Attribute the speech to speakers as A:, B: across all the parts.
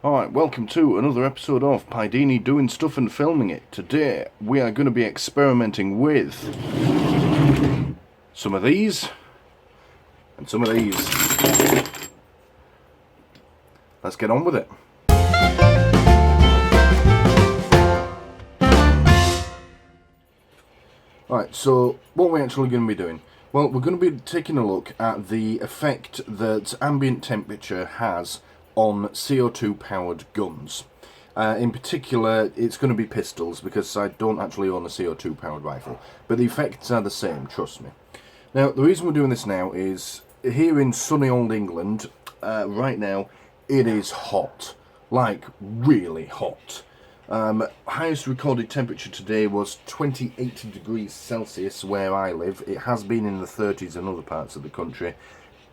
A: Alright, welcome to another episode of Pidini Doing Stuff and Filming It. Today we are going to be experimenting with some of these and some of these. Let's get on with it. Right, so what we're actually going to be doing? Well, we're going to be taking a look at the effect that ambient temperature has on CO2 powered guns. In particular, it's going to be pistols because I don't actually own a CO2 powered rifle, but the effects are the same, trust me. Now, the reason we're doing this now is here in sunny old England, right now, it is hot, like really hot. Highest recorded temperature today was 28 degrees Celsius where I live. It has been in the 30s in other parts of the country.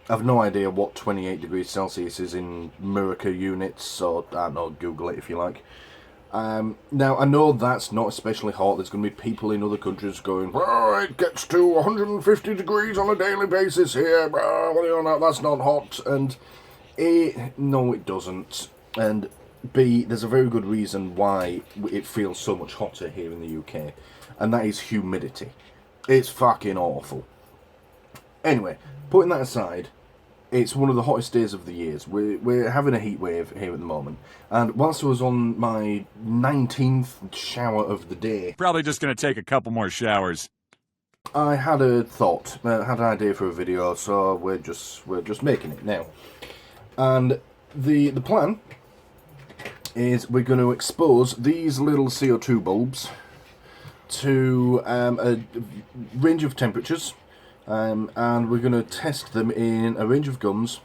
A: I've no idea what 28 degrees Celsius is in America units, so I don't know, Google it if you like. Now, I know that's not especially hot. There's going to be people in other countries going, "Oh, it gets to 150 degrees on a daily basis here. What do you know, that's not hot." And A, no it doesn't. And B, there's a very good reason why it feels so much hotter here in the UK. And that is humidity. It's fucking awful. Anyway, putting that aside, it's one of the hottest days of the year. We're having a heat wave here at the moment. And whilst I was on my 19th shower of the day...
B: Probably just going to take a couple more showers.
A: I had a thought, had an idea for a video, so we're just making it now. And the plan is we're going to expose these little CO2 bulbs to a range of temperatures. And we're going to test them in a range of guns.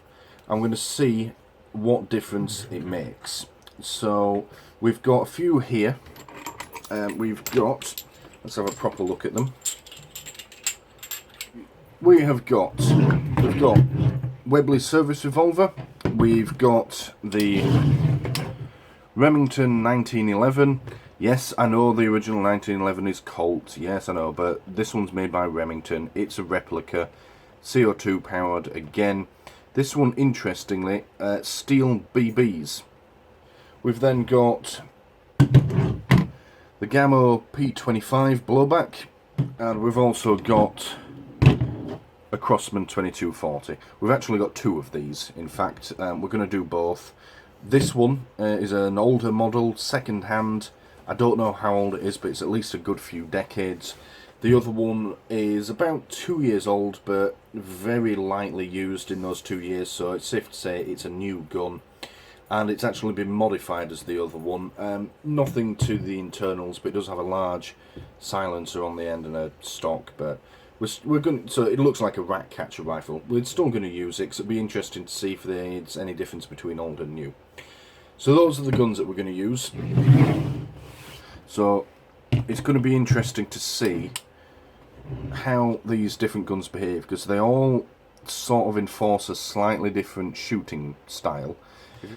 A: I'm going to see what difference it makes. So we've got a few here. Let's have a proper look at them. We've got Webley's Service Revolver. We've got the Remington 1911. Yes, I know the original 1911 is Colt, yes I know, but this one's made by Remington. It's a replica, CO2 powered again. This one, interestingly, steel BBs. We've then got the Gammo P25 blowback, and we've also got a Crosman 2240. We've actually got two of these, in fact. We're going to do both. This one is an older model, second hand. I don't know how old it is, but it's at least a good few decades. The other one is about 2 years old, but very lightly used in those 2 years, so it's safe to say it's a new gun. And it's actually been modified as the other one. Nothing to the internals, but it does have a large silencer on the end and a stock. But we're going. So it looks like a rat catcher rifle. We're still going to use it, because it'll be interesting to see if there's any difference between old and new. So those are the guns that we're going to use. So it's going to be interesting to see how these different guns behave, because they all sort of enforce a slightly different shooting style.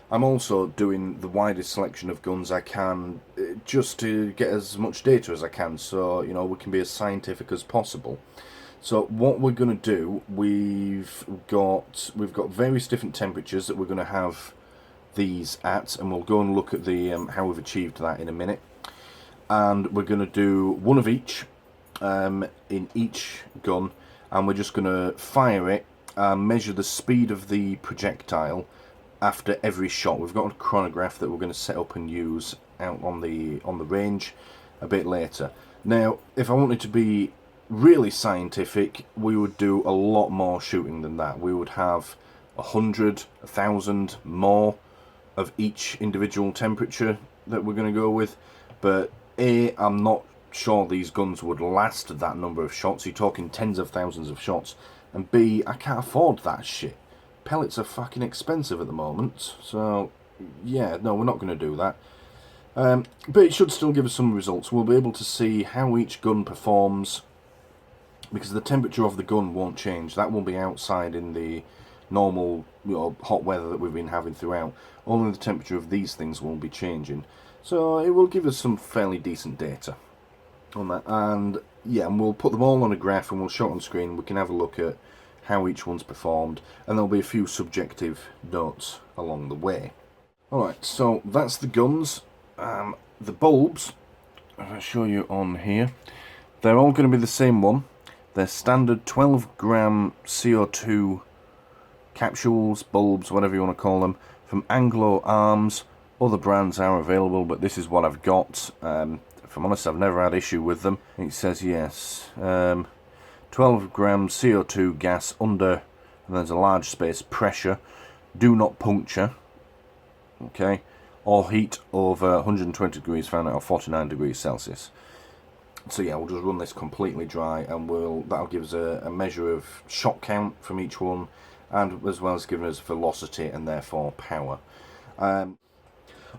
A: I'm also doing the widest selection of guns I can, just to get as much data as I can, so you know we can be as scientific as possible. So what we're going to do, we've got various different temperatures that we're going to have these at, and we'll go and look at the how we've achieved that in a minute. And we're going to do one of each in each gun, and we're just going to fire it and measure the speed of the projectile after every shot. We've got a chronograph that we're going to set up and use out on the range a bit later. Now, if I wanted to be really scientific, we would do a lot more shooting than that. We would have 100, 1,000 more of each individual temperature that we're going to go with, but A, I'm not sure these guns would last that number of shots. You're talking tens of thousands of shots. And B, I can't afford that shit. Pellets are fucking expensive at the moment. So, yeah, no, we're not going to do that. But it should still give us some results. We'll be able to see how each gun performs, because the temperature of the gun won't change. That will be outside in the normal, you know, hot weather that we've been having throughout. Only the temperature of these things will be changing. So it will give us some fairly decent data on that. And yeah, and we'll put them all on a graph and we'll show it on screen. We can have a look at how each one's performed, and there'll be a few subjective notes along the way. Alright, so that's the guns. The bulbs, I'll show you on here, they're all going to be the same one. They're standard 12 gram CO2 capsules, bulbs, whatever you want to call them, from Anglo Arms. Other brands are available, but this is what I've got. If I'm honest, I've never had issue with them. It says yes, 12 gram CO2 gas under, and there's a large space, pressure, do not puncture, okay, or heat over 120 degrees Fahrenheit or 49 degrees Celsius. So yeah, we'll just run this completely dry, and that'll give us a measure of shot count from each one, and as well as giving us velocity and therefore power.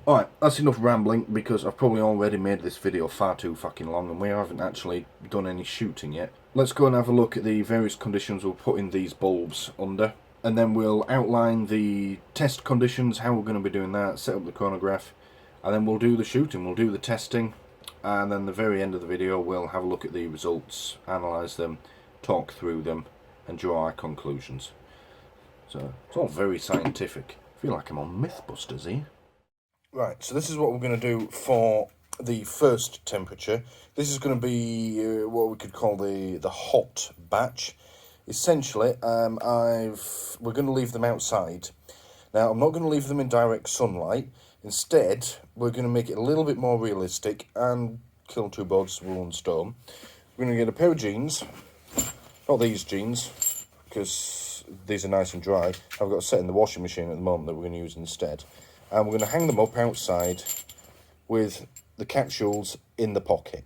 A: Alright, that's enough rambling, because I've probably already made this video far too fucking long and we haven't actually done any shooting yet. Let's go and have a look at the various conditions we'll put in these bulbs under, and then we'll outline the test conditions, how we're going to be doing that, set up the chronograph, and then we'll do the shooting, we'll do the testing, and then the very end of the video we'll have a look at the results, analyse them, talk through them, and draw our conclusions. So it's all very scientific. I feel like I'm on Mythbusters here. Right, so this is what we're going to do for the first temperature. This is going to be what we could call the hot batch. Essentially, we're going to leave them outside. Now, I'm not going to leave them in direct sunlight. Instead, we're going to make it a little bit more realistic and kill two birds with one stone. We're going to get a pair of jeans. Not these jeans, because these are nice and dry. I've got a set in the washing machine at the moment that we're going to use instead. And we're going to hang them up outside with the capsules in the pocket.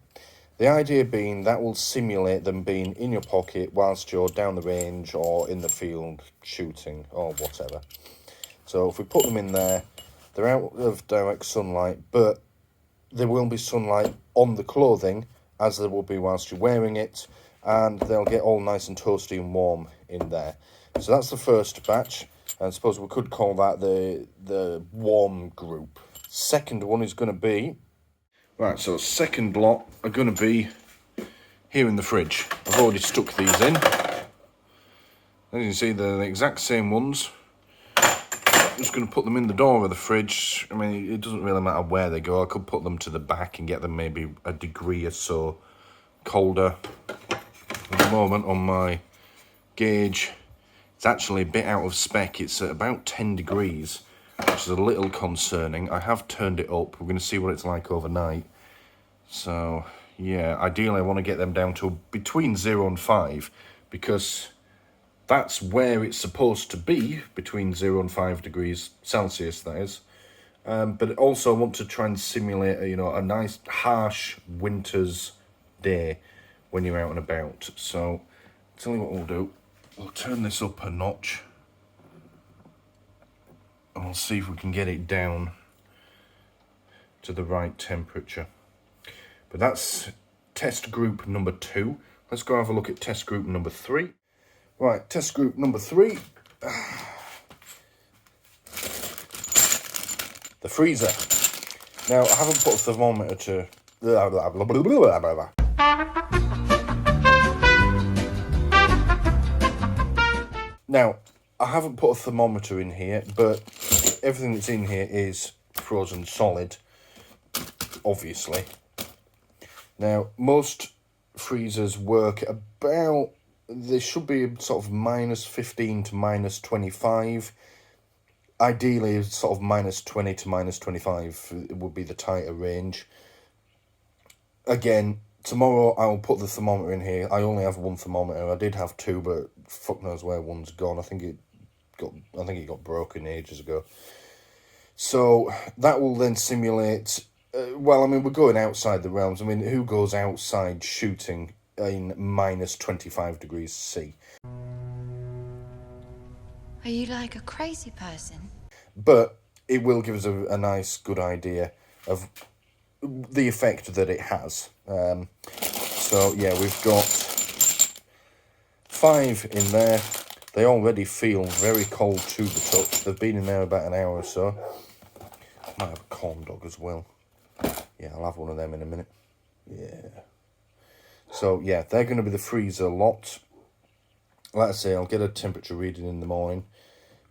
A: The idea being that will simulate them being in your pocket whilst you're down the range or in the field shooting or whatever. So if we put them in there, they're out of direct sunlight, but there will be sunlight on the clothing as there will be whilst you're wearing it, and they'll get all nice and toasty and warm in there. So that's the first batch. And I suppose we could call that the warm group. Second one is going to be... Right, so second lot are going to be here in the fridge. I've already stuck these in. As you can see, they're the exact same ones. I'm just going to put them in the door of the fridge. I mean, it doesn't really matter where they go. I could put them to the back and get them maybe a degree or so colder. At the moment on my gauge, it's actually a bit out of spec. It's at about 10 degrees, which is a little concerning. I have turned it up. We're going to see what it's like overnight. So, yeah, ideally I want to get them down to between 0 and 5, because that's where it's supposed to be, between 0 and 5 degrees Celsius, that is. But also I want to try and simulate, a nice, harsh winter's day when you're out and about. So, I'll tell you what we'll do. We'll turn this up a notch and we'll see if we can get it down to the right temperature. But that's test group number 2. Let's go have a look at test group number 3. Right, test group number 3. The freezer. Now, I haven't put a thermometer to... Now, I haven't put a thermometer in here, but everything that's in here is frozen solid, obviously. Now, most freezers work about, they should be sort of minus 15 to minus 25. Ideally, sort of minus 20 to minus 25 would be the tighter range. Again, tomorrow I'll put the thermometer in here. I only have one thermometer. I did have two, but fuck knows where one's gone. I think it got broken ages ago. So that will then simulate. Well, I mean, we're going outside the realms. I mean, who goes outside shooting in minus 25 degrees C?
C: Are you like a crazy person?
A: But it will give us a nice, good idea of the effect that it has. So yeah, we've got 5 in there. They already feel very cold to the touch. They've been in there about an hour or so. Might have a corn dog as well. Yeah, I'll have one of them in a minute. Yeah. So yeah, they're going to be the freezer lot. Like I say, I'll get a temperature reading in the morning.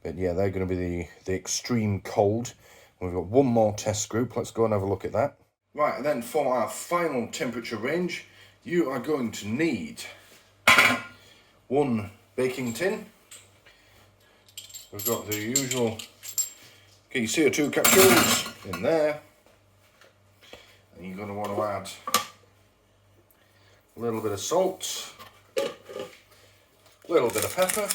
A: But yeah, they're going to be the extreme cold. We've got one more test group. Let's go and have a look at that. Right, and then for our final temperature range, you are going to need one baking tin. We've got the usual CO2 capsules in there. And you're going to want to add a little bit of salt, a little bit of pepper,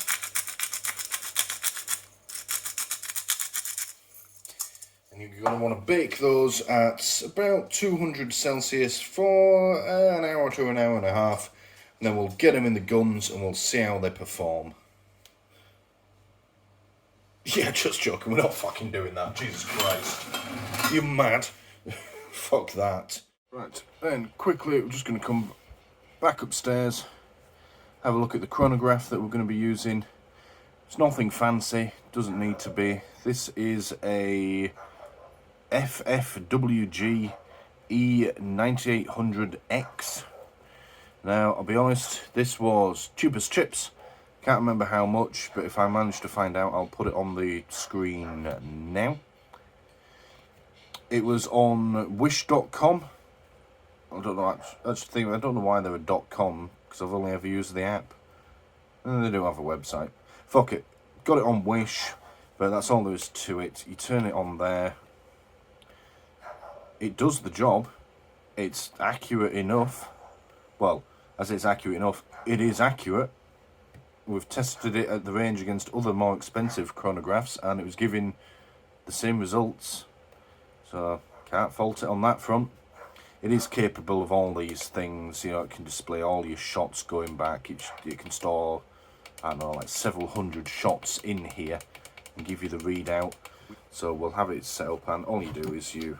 A: and you're going to want to bake those at about 200 Celsius for an hour to an hour and a half, and then we'll get them in the guns and we'll see how they perform. Yeah, just joking, we're not fucking doing that, Jesus Christ. You mad? Fuck that. Right, then quickly we're just going to come back upstairs, have a look at the chronograph that we're going to be using. It's nothing fancy, doesn't need to be. This is a FFWG E9800X. Now, I'll be honest, this was cheap as chips. Can't remember how much, but if I manage to find out, I'll put it on the screen now. It was on wish.com. I don't know, actually, I don't know why they're a .com, because I've only ever used the app. And they do have a website. Fuck it. Got it on Wish, but that's all there is to it. You turn it on there. It does the job. It's accurate enough. Well, as it's accurate enough, it is accurate. We've tested it at the range against other more expensive chronographs, and it was giving the same results. So, can't fault it on that front. It is capable of all these things. You know, it can display all your shots going back. It can store, I don't know, like several hundred shots in here and give you the readout. So we'll have it set up, and all you do is you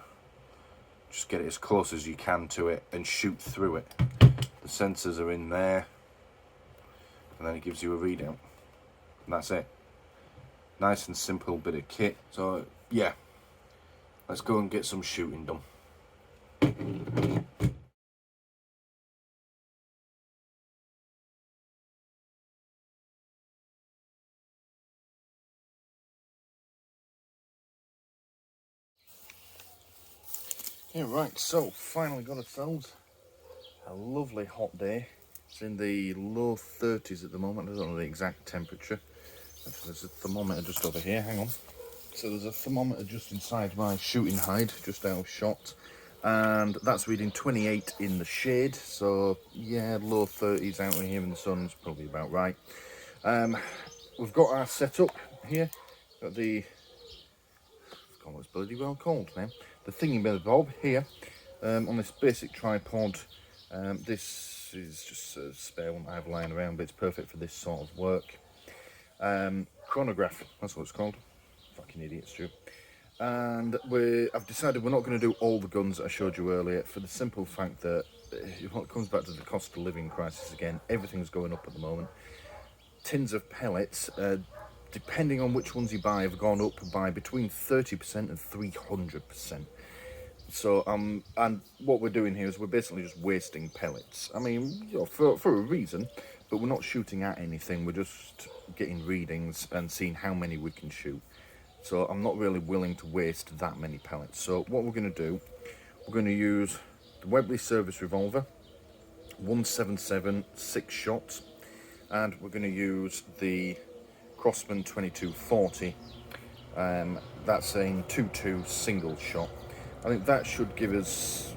A: just get it as close as you can to it and shoot through it. The sensors are in there, and then it gives you a readout, and that's it. Nice and simple bit of kit. So yeah, let's go and get some shooting done. Yeah, right, so finally got ourselves a lovely hot day. It's in the low 30s at the moment. I don't know the exact temperature. There's a thermometer just over here, hang on. So there's a thermometer just inside my shooting hide, just out of shot. And that's reading 28 in the shade. So yeah, low 30s out here in the sun is probably about right. We've got our setup here. Got the, I forgot what it's bloody well called now. The thingy-bob here on this basic tripod. This is just a spare one I have lying around, but it's perfect for this sort of work. Chronograph, that's what it's called. Fucking idiot, Stu. And I've decided we're not going to do all the guns that I showed you earlier, for the simple fact that it comes back to the cost of living crisis again. Everything's going up at the moment. Tins of pellets, depending on which ones you buy, have gone up by between 30% and 300%. So, and what we're doing here is we're basically just wasting pellets. I mean, you know, for a reason, but we're not shooting at anything. We're just getting readings and seeing how many we can shoot. So I'm not really willing to waste that many pellets. So what we're going to do, we're going to use the Webley Service Revolver, 177 6 shots, and we're going to use the Crosman 2240. That's a 2.2 single shot. I think that should give us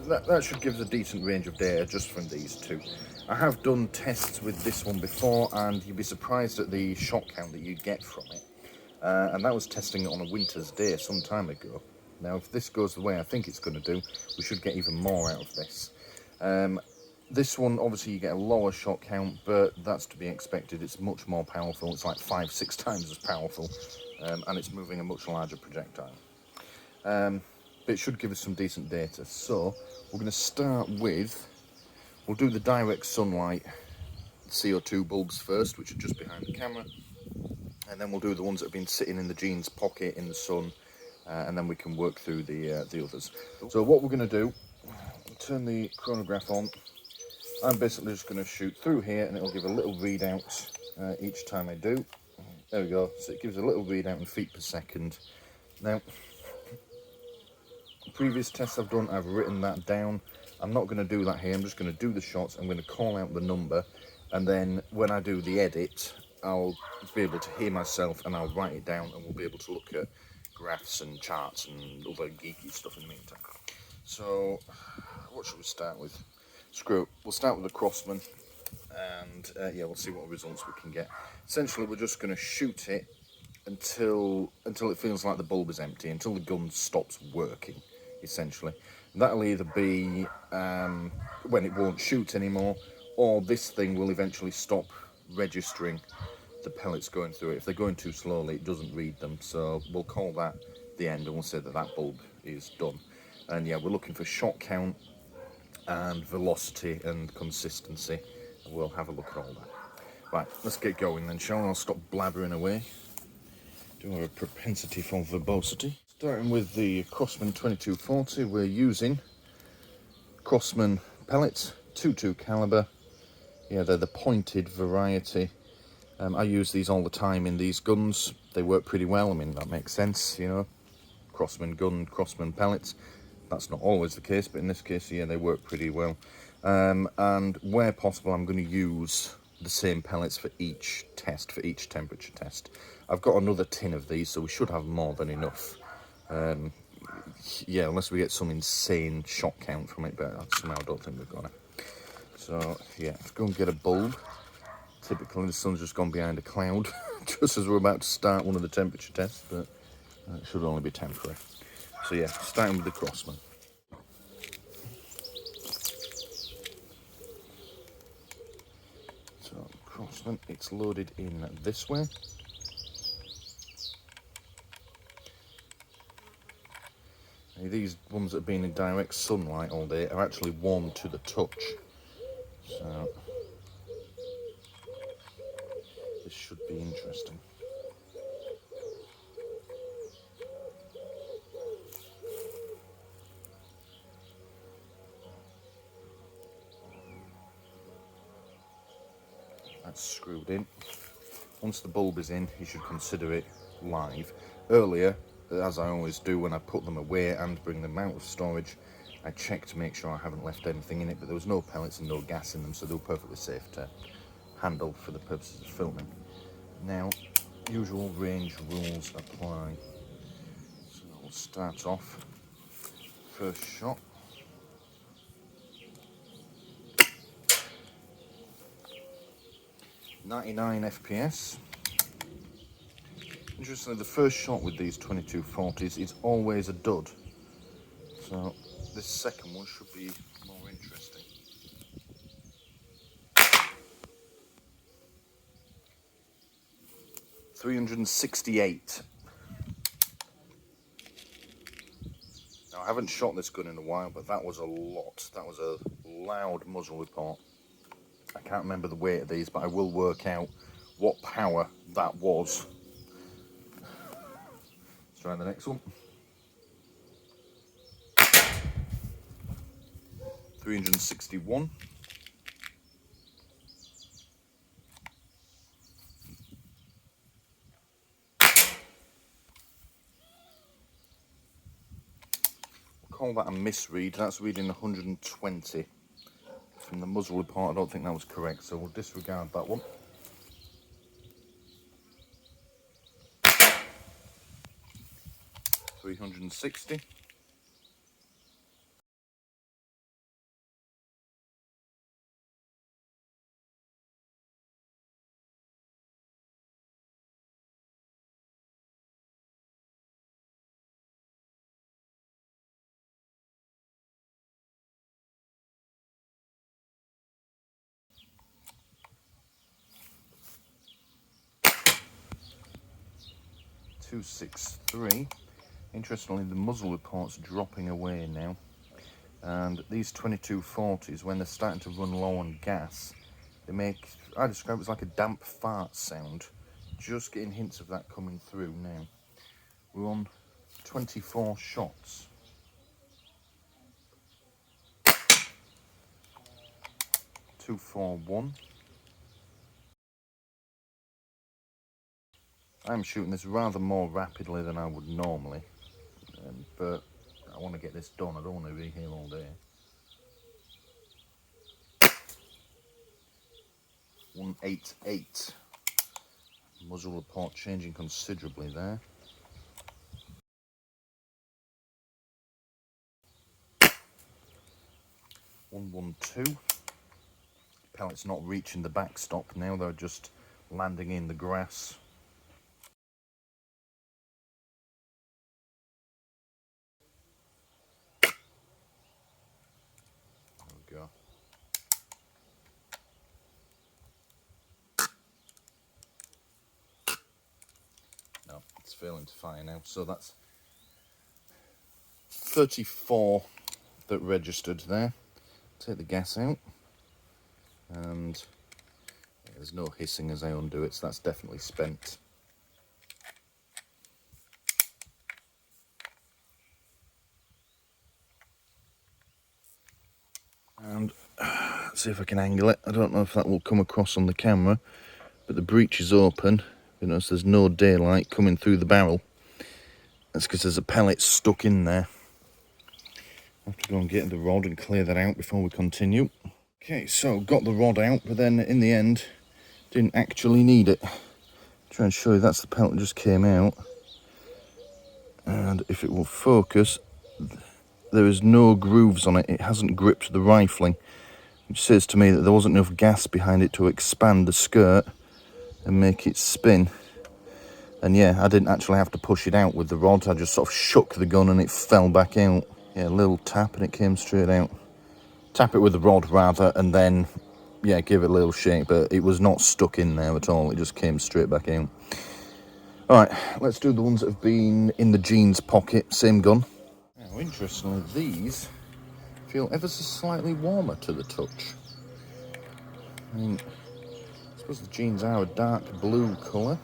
A: that should give us a decent range of data just from these two. I have done tests with this one before, and you'd be surprised at the shot count that you get from it. And that was testing it on a winter's day some time ago. Now, if this goes the way I think it's going to do, we should get even more out of this. This one, obviously, you get a lower shot count, but that's to be expected. It's much more powerful. It's like 5-6 times as powerful, and it's moving a much larger projectile. But it should give us some decent data. So, we're going to start with, we'll do the direct sunlight CO2 bulbs first, which are just behind the camera. And then we'll do the ones that have been sitting in the jeans pocket in the sun, and then we can work through the others. So what we're going to do, turn the chronograph on. I'm basically just going to shoot through here, and it'll give a little readout each time I do. There we go. So it gives a little readout in feet per second. Now, previous tests I've done, I've written that down. I'm not going to do that here. I'm just going to do the shots. I'm going to call out the number, and then when I do the edit, I'll be able to hear myself and I'll write it down, and we'll be able to look at graphs and charts and other geeky stuff in the meantime. So, what should we start with? Screw it. We'll start with the Crosman, and yeah, we'll see what results we can get. Essentially, we're just going to shoot it until it feels like the bulb is empty, until the gun stops working, essentially. That'll either be when it won't shoot anymore, or this thing will eventually stop registering the pellets going through it. If they're going too slowly, it doesn't read them, so we'll call that the end, and we'll say that that bulb is done. And yeah, we're looking for shot count and velocity and consistency, and we'll have a look at all that. Right, let's get going then, shall we? I'll stop blabbering away. Do have a propensity for verbosity. Starting with the Crosman 2240, we're using Crosman pellets, 2.2 caliber. Yeah, they're the pointed variety. I use these all the time in these guns. They work pretty well. I mean, that makes sense, you know. Crosman gun, Crosman pellets. That's not always the case, but in this case, yeah, they work pretty well. And where possible, I'm going to use the same pellets for each test, for each temperature test. I've got another tin of these, so we should have more than enough. Yeah, unless we get some insane shot count from it, but somehow I don't think we're gonna. So yeah, let's go and get a bulb. Typically the sun's just gone behind a cloud just as we're about to start one of the temperature tests, but it should only be temporary. So yeah, starting with the Crosman. So Crosman, it's loaded in this way. These ones that have been in direct sunlight all day are actually warm to the touch. So this should be interesting. That's screwed in. Once the bulb is in, you should consider it live. Earlier, as I always do when I put them away and bring them out of storage, I check to make sure I haven't left anything in it, but there was no pellets and no gas in them, so they were perfectly safe to handle for the purposes of filming. Now, usual range rules apply. So we'll start off. First shot. .99 FPS. Interestingly, the first shot with these 2240s is always a dud. So this second one should be more interesting. .368. Now I haven't shot this gun in a while, but that was a lot. That was a loud muzzle report. I can't remember the weight of these, but I will work out what power that was. Let's try the next one. 361. We'll call that a misread. That's reading 120. From the muzzle report, I don't think that was correct, so we'll disregard that one. .360. .263. Interestingly, the muzzle report's dropping away now, and these 2240s, when they're starting to run low on gas, they make, I describe it as like a damp fart sound. Just getting hints of that coming through now. We're on 24 shots. .241. I'm shooting this rather more rapidly than I would normally, but I want want to get this done. I don't want to be here all day. 188. Muzzle report changing considerably there. 112. Pellets not reaching the backstop now, they're just landing in the grass. There we go. No, it's failing to fire now. So that's 34 that registered there. Take the gas out. And yeah, there's no hissing as I undo it, so that's definitely spent. And let's see if I can angle it. I don't know if that will come across on the camera, but the breech is open. You notice there's no daylight coming through the barrel. That's because there's a pellet stuck in there. I have to go and get the rod and clear that out before we continue. Okay, so got the rod out, but then in the end, didn't actually need it. Try and show you that's the pellet that just came out. And if it will focus, there is no grooves on it. It hasn't gripped the rifling, which says to me that there wasn't enough gas behind it to expand the skirt and make it spin. And yeah, I didn't actually have to push it out with the rod. I just sort of shook the gun and it fell back out. Yeah, a little tap and it came straight out. Tap it with the rod rather, and then yeah, give it a little shake, but it was not stuck in there at all. It just came straight back out. Alright, let's do the ones that have been in the jeans pocket, same gun. Now, interestingly, these feel ever so slightly warmer to the touch. I mean, I suppose the jeans are a dark blue colour.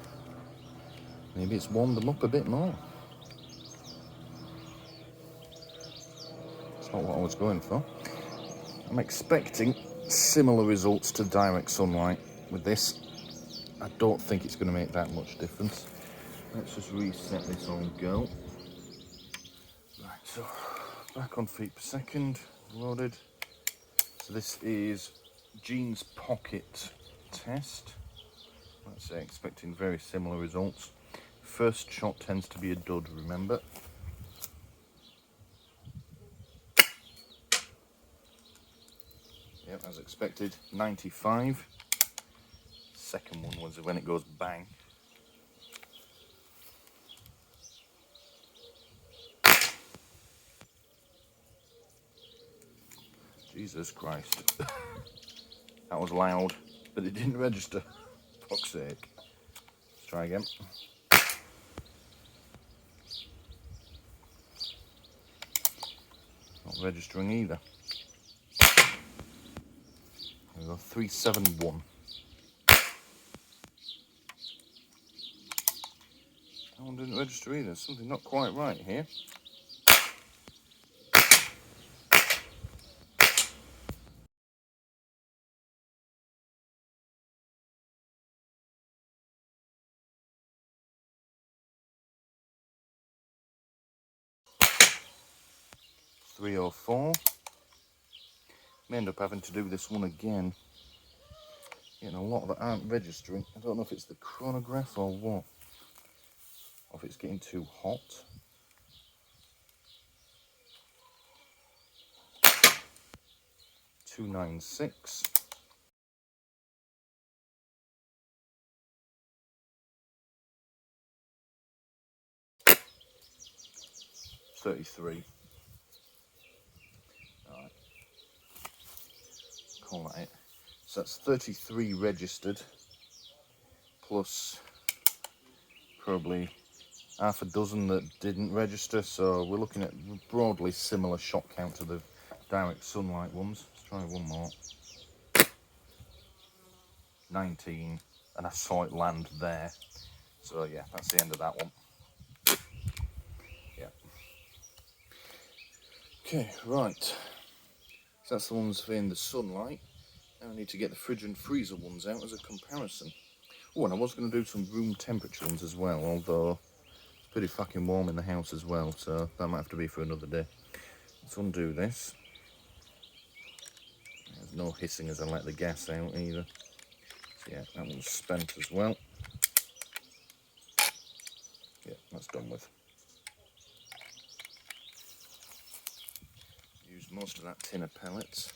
A: Maybe it's warmed them up a bit more. It's not what I was going for. I'm expecting similar results to direct sunlight with this. I don't think it's going to make that much difference. Let's just reset this old girl. Right, so back on feet per second, loaded. So this is jeans pocket test. Let's say expecting very similar results. First shot tends to be a dud, remember. Yep, as expected, 95. Second one was when it goes bang. Jesus Christ. That was loud, but it didn't register. Fuck's sake. Let's try again. Not registering either. There we go, 371. That one didn't register either. Something not quite right here. .304. May end up having to do this one again. Getting a lot that aren't registering. I don't know if it's the chronograph or what. Or if it's getting too hot. .296. .33. Alright. Call that it. So that's 33 registered. Plus probably half a dozen that didn't register. So we're looking at broadly similar shot count to the direct sunlight ones. Let's try one more. 19, and I saw it land there. So yeah, that's the end of that one. Yeah. Okay, right. So that's the ones in the sunlight. Now I need to get the fridge and freezer ones out as a comparison. Oh, and I was going to do some room temperature ones as well, although it's pretty fucking warm in the house as well, so that might have to be for another day. Let's undo this. There's no hissing as I let the gas out either. So yeah, that one's spent as well. Yeah, that's done with. Use most of that tin of pellets.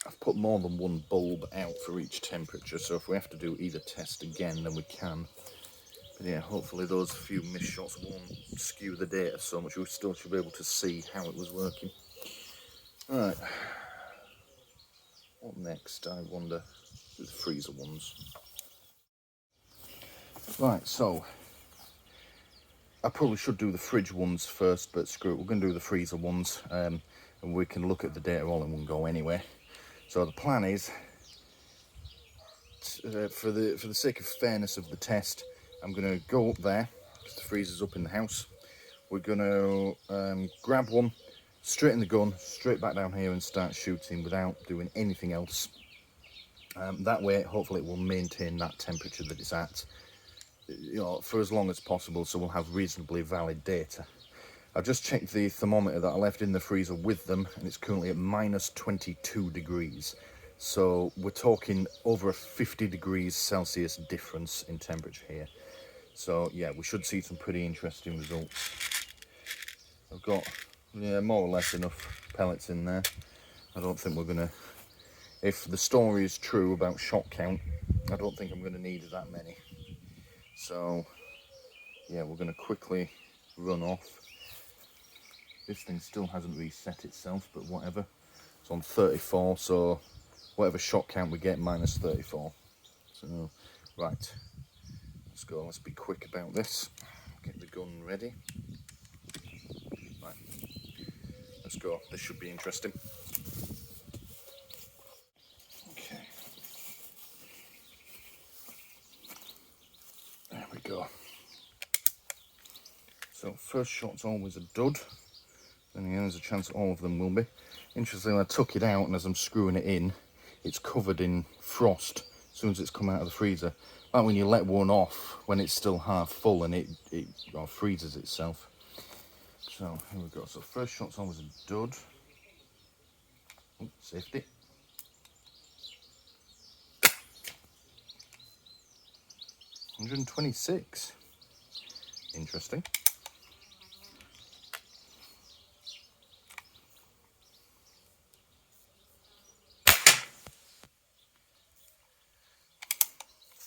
A: I've put more than one bulb out for each temperature, so if we have to do either test again, then we can. But yeah, hopefully those few missed shots won't skew the data so much. We still should be able to see how it was working. Alright. What next, I wonder? The freezer ones. Right, so I probably should do the fridge ones first, but screw it, we're going to do the freezer ones, and we can look at the data all in one go anyway. So the plan is, for the sake of fairness of the test, I'm going to go up there, because the freezer's up in the house. We're going to grab one, straighten the gun, straight back down here and start shooting without doing anything else. That way, hopefully it will maintain that temperature that it's at, you know, for as long as possible, so we'll have reasonably valid data. I've just checked the thermometer that I left in the freezer with them, and it's currently at minus 22 degrees. So we're talking over a 50 degrees Celsius difference in temperature here. So yeah, we should see some pretty interesting results. I've got, yeah, more or less enough pellets in there. I don't think we're gonna, if the story is true about shot count, I don't think I'm gonna need that many. So yeah, we're gonna quickly run off. This thing still hasn't reset itself, but whatever. It's on 34, so whatever shot count we get, minus 34. So, right, let's go. Let's be quick about this. Get the gun ready. Right, let's go. This should be interesting. Okay. There we go. So, first shot's always a dud. Then again, there's a chance all of them will be. Interestingly, I took it out, and as I'm screwing it in, it's covered in frost as soon as it's come out of the freezer. Like when you let one off when it's still half full and it freezes itself. So here we go. So first shot's always a dud. Oh, safety. $126. Interesting.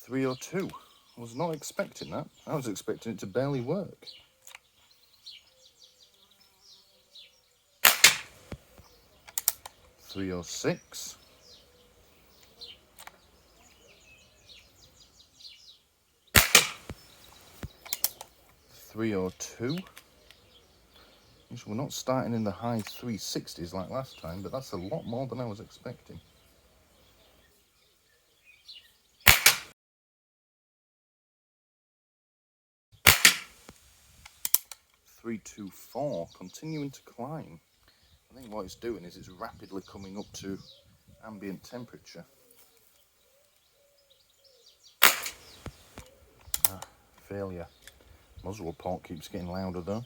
A: $302. I was not expecting that. I was expecting it to barely work. $306. $302. We're not starting in the high 360s like last time, but that's a lot more than I was expecting. $324, continuing to climb. I think what it's doing is it's rapidly coming up to ambient temperature. Failure. Muzzle report keeps getting louder though.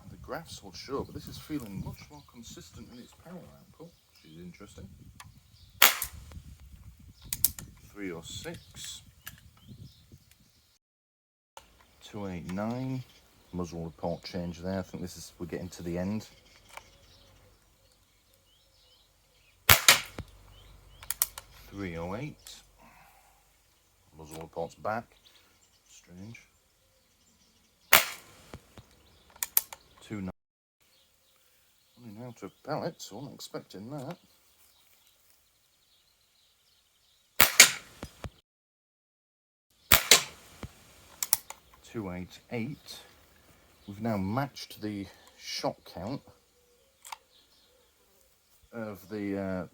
A: The graphs will show, but this is feeling much more consistent in its power output, which is interesting. 306. 289. Muzzle report change there. I think this is, we're getting to the end. 308. Muzzle report's back. Strange. 29. Running out of pellets, wasn't expecting that. 288. We've now matched the shot count of the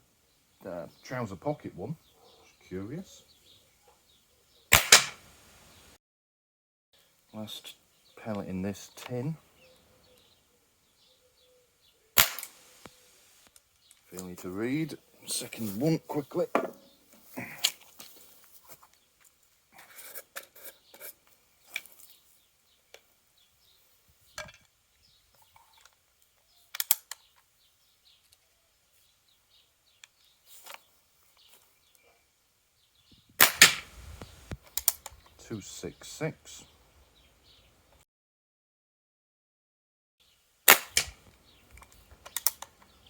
A: trouser pocket one. Curious. Last pellet in this tin. Failure to read. Second one quickly. .266.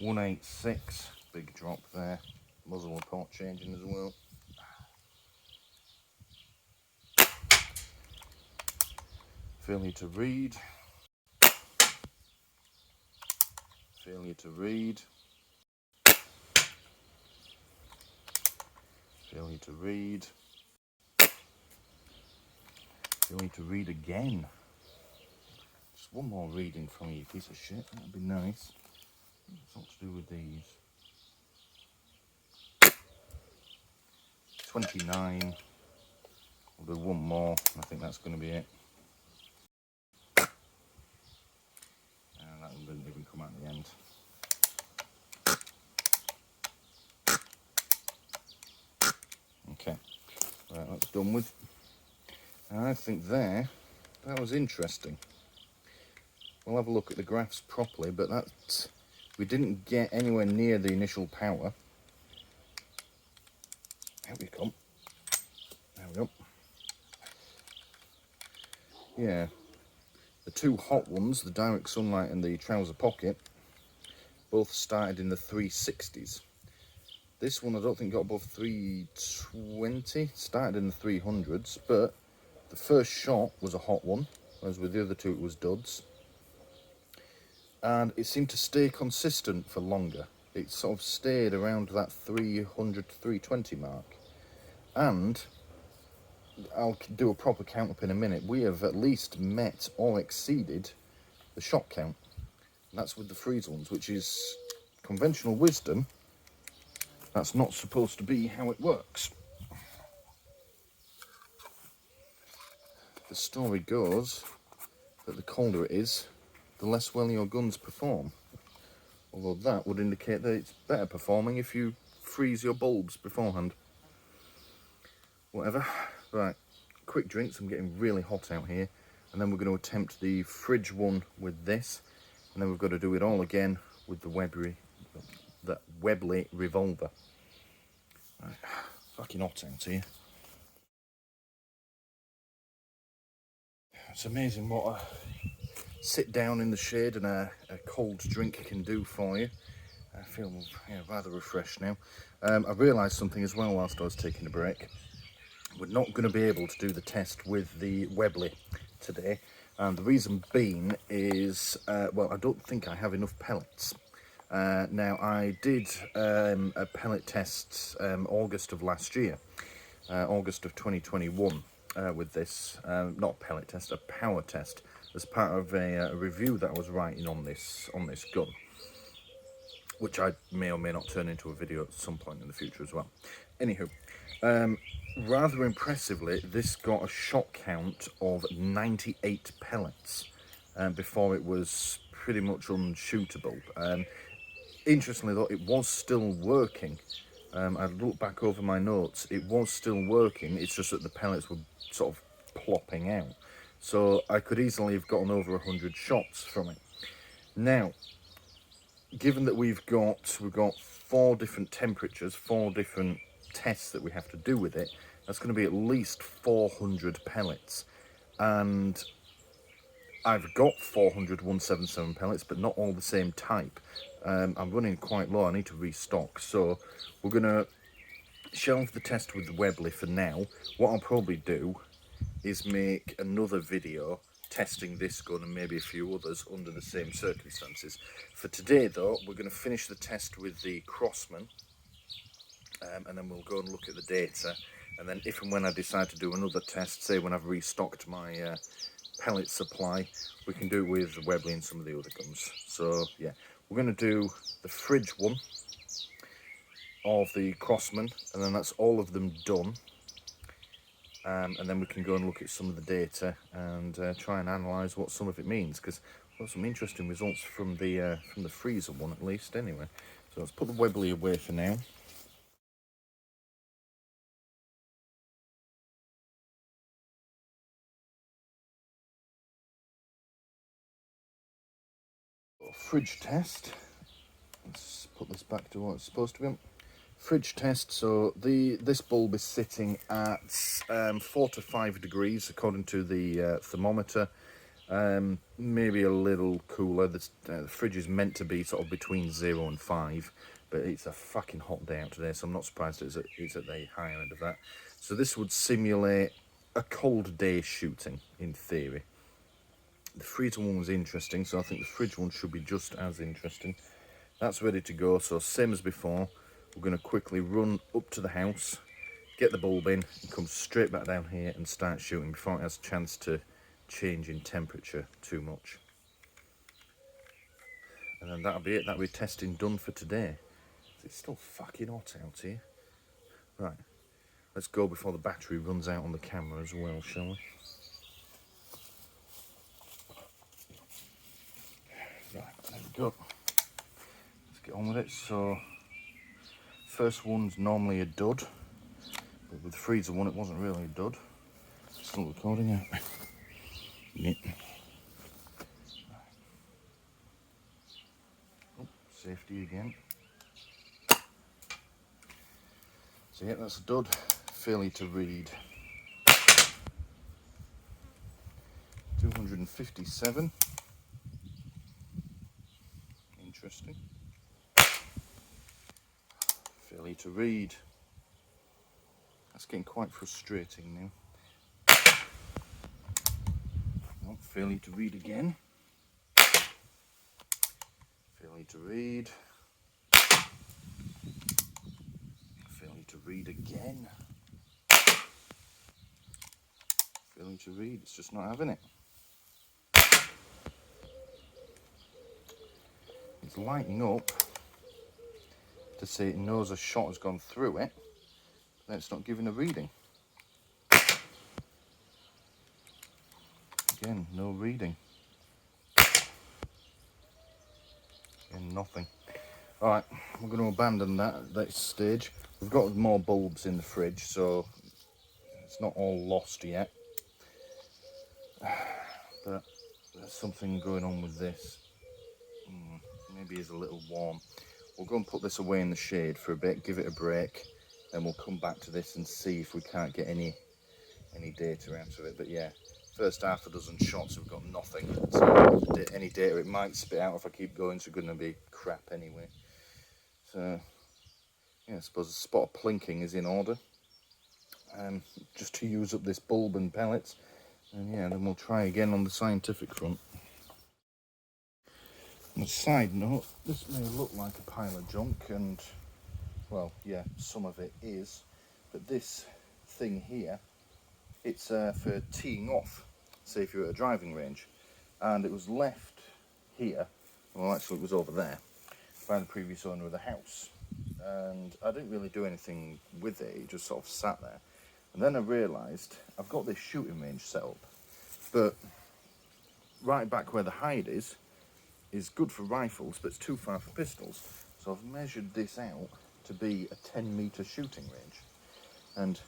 A: .186. Big drop there. Muzzle report changing as well. Failure to read. Failure to read. Failure to read. Failure to read again. Just one more reading from you, piece of shit. That'd be nice. What's all to do with these? 29. We'll do one more. I think that's going to be it. And that one didn't even come out in the end. Okay, right, that's done with. And I think that was interesting. We'll have a look at the graphs properly, but we didn't get anywhere near the initial power. Here we come. There we go. Yeah, the two hot ones, the direct sunlight and the trouser pocket, both started in the 360s. This one I don't think got above 320, started in the 300s, but the first shot was a hot one, whereas with the other two it was duds. And it seemed to stay consistent for longer. It sort of stayed around that 300 to 320 mark. And I'll do a proper count up in a minute. We have at least met or exceeded the shot count. And that's with the freeze ones, which is conventional wisdom. That's not supposed to be how it works. The story goes that the colder it is, the less well your guns perform. Although that would indicate that it's better performing if you freeze your bulbs beforehand. Whatever. Right, quick drinks. I'm getting really hot out here. And then we're going to attempt the fridge one with this. And then we've got to do it all again with the Webley revolver. Right. Fucking hot out here. It's amazing what a sit down in the shade and a cold drink can do for you. I feel rather refreshed now. I realised something as well whilst I was taking a break. We're not going to be able to do the test with the Webley today. And the reason being is, well, I don't think I have enough pellets. Now, I did a pellet test August of last year, August of 2021, with this, not a pellet test, a power test, as part of a review that I was writing on this gun, which I may or may not turn into a video at some point in the future as well. Anywho, rather impressively, this got a shot count of 98 pellets before it was pretty much unshootable. Interestingly though, it was still working. I looked back over my notes, it was still working, it's just that the pellets were sort of plopping out. So I could easily have gotten over 100 shots from it. Now, given that we've got 4 different temperatures, 4 different tests that we have to do with it, that's going to be at least 400 pellets. And I've got 400 177 pellets, but not all the same type. I'm running quite low, I need to restock. So we're going to shelve the test with the Webley for now. What I'll probably do is make another video testing this gun and maybe a few others under the same circumstances. For today though, we're going to finish the test with the Crosman, and then we'll go and look at the data, and then if and when I decide to do another test, say when I've restocked my pellet supply, we can do it with the Webley and some of the other guns. So yeah, we're going to do the fridge one of the Crosman, and then that's all of them done. and then we can go and look at some of the data and try and analyse what some of it means, because we've got some interesting results from the freezer one at least anyway. So let's put the Webley away for now. Fridge test. Let's put this back to what it's supposed to be. Fridge test. So this bulb is sitting at 4 to 5 degrees according to the thermometer. Maybe a little cooler. The fridge is meant to be sort of between 0 and 5, but it's a fucking hot day out today, so I'm not surprised it's at the higher end of that. So this would simulate a cold day shooting in theory. The freezer one was interesting, so I think the fridge one should be just as interesting. That's ready to go, so same as before, we're going to quickly run up to the house, get the bulb in, and come straight back down here and start shooting before it has a chance to change in temperature too much. And then that'll be it, that'll be testing done for today. It's still fucking hot out here. Right, let's go before the battery runs out on the camera as well, shall we? Right, there we go. Let's get on with it. So, first one's normally a dud, but with the freezer one it wasn't really a dud. Still recording out. Yeah. Oh, safety again. So yeah, that's a dud. Failure to read. 257. Interesting. Failure to read. That's getting quite frustrating now. Oh, failure to read again. Failure to read. Failure to read again. Failure to read. It's just not having it. It's lighting up to say it knows a shot has gone through it, but then it's not giving a reading. Again, no reading. Again, nothing. Alright, we're going to abandon that at this stage. We've got more bulbs in the fridge, so it's not all lost yet. But there's something going on with this. Maybe it's a little warm. We'll go and put this away in the shade for a bit, give it a break, then we'll come back to this and see if we can't get any data out of it. But yeah, first half a dozen shots have got nothing, so any data it might spit out if I keep going, so going to be crap anyway. So yeah, I suppose a spot of plinking is in order, just to use up this bulb and pellets, and yeah, then we'll try again on the scientific front. On a side note, this may look like a pile of junk, and well, yeah, some of it is, but this thing here, it's for teeing off, say if you're at a driving range, and it was left here, well actually it was over there, by the previous owner of the house, and I didn't really do anything with it, it just sort of sat there. And then I realised I've got this shooting range set up, but right back where the hide is good for rifles, but it's too far for pistols. So I've measured this out to be a 10-metre shooting range. And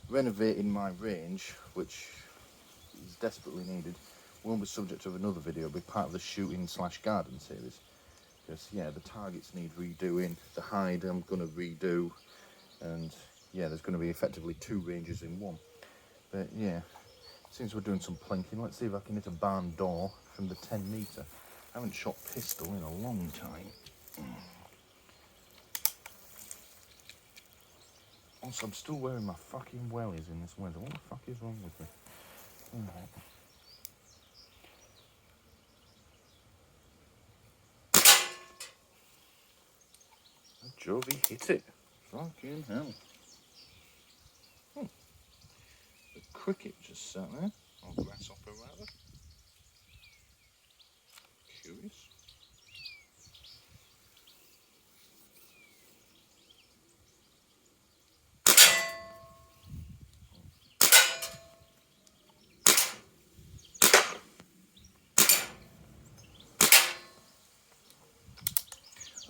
A: renovating my range, which is desperately needed, won't be subject of another video, it'll be part of the shooting/garden series. Because yeah, the targets need redoing, the hide I'm going to redo, and yeah, there's going to be effectively 2 ranges in one. But yeah, since we're doing some plinking, let's see if I can hit a barn door from the 10-metre. I haven't shot pistol in a long time. Also, I'm still wearing my fucking wellies in this weather. What the fuck is wrong with me? Alright. Jovie hit it. Fucking hell. The cricket just sat there. Or grasshopper rather. Curious.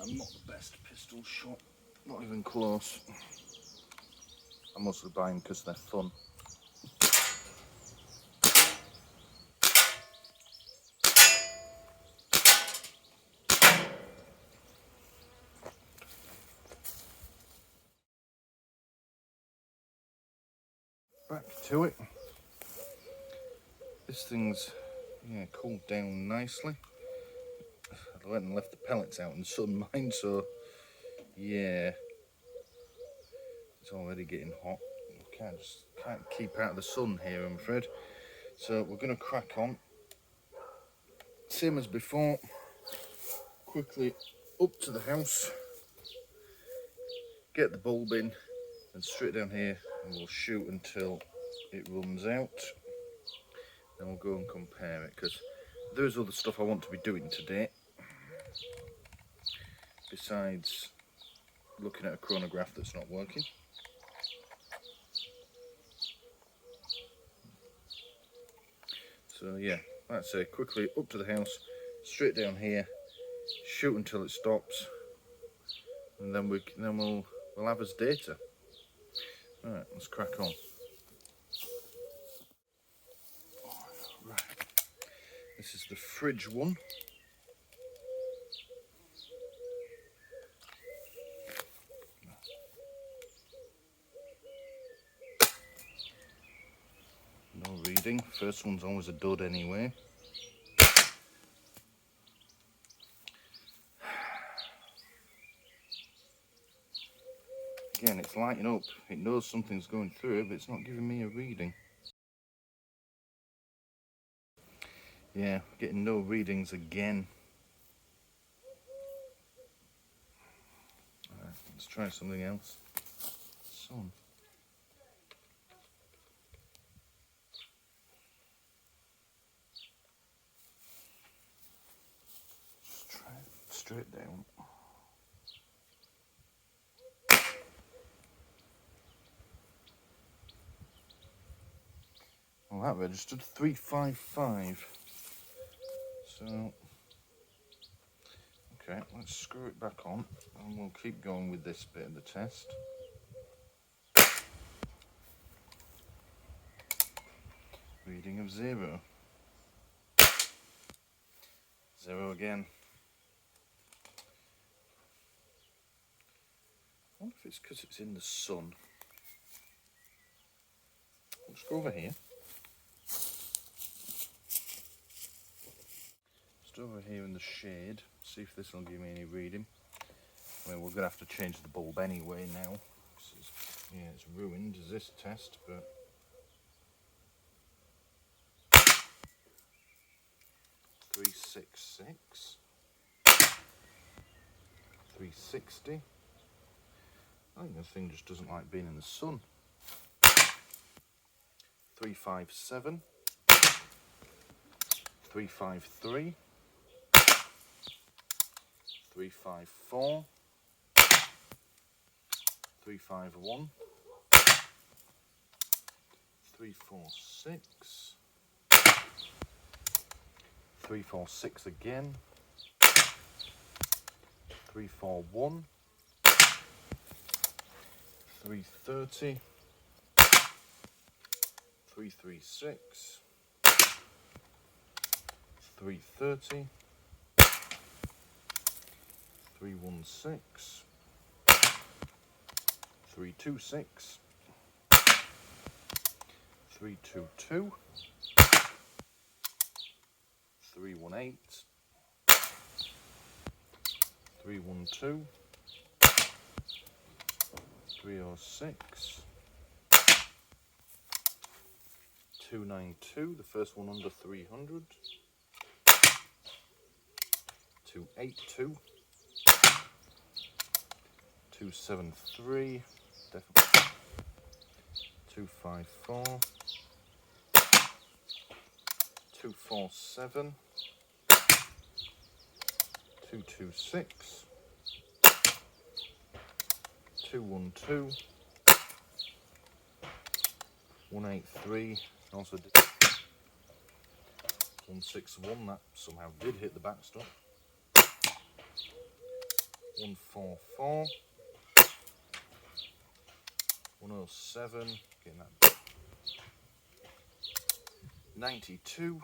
A: I'm not the best pistol shot, not even close. I'm mostly buying because they're fun. Back to it. This thing's cooled down nicely. I went and left the pellets out in the sun, mine, so yeah, it's already getting hot. Can't keep out of the sun here, I'm afraid. So we're going to crack on. Same as before. Quickly up to the house, get the bulb in, and straight down here, and we'll shoot until it runs out. Then we'll go and compare it, because there's other stuff I want to be doing today, besides looking at a chronograph that's not working. So yeah, that's it. Quickly up to the house, straight down here, shoot until it stops, and then we'll have as data. Right, let's crack on. Right, this is the fridge one. No reading. First one's always a dud anyway. Again, it's lighting up. It knows something's going through it, but it's not giving me a reading. Yeah, getting no readings again. Alright, let's try something else. Sun. Just try it straight down. Well, that registered 355. So, okay, let's screw it back on and we'll keep going with this bit of the test. Reading of 0. 0 again. I wonder if it's because it's in the sun. Let's go over here. Just over here in the shade, see if this will give me any reading. I mean, we're going to have to change the bulb anyway now. It's ruined as this test, but... 366. 360. I think this thing just doesn't like being in the sun. 357. 353. 354. 351. 346. 346 again. 341. 330. 336. 330. 316. 326. 322. 318. 312. 306. 292, the first one under 300. 282. 273, definitely. 254. 247. 226. 212. 183. Also did 161. That somehow did hit the backstop. 144. 107. Getting that. 92.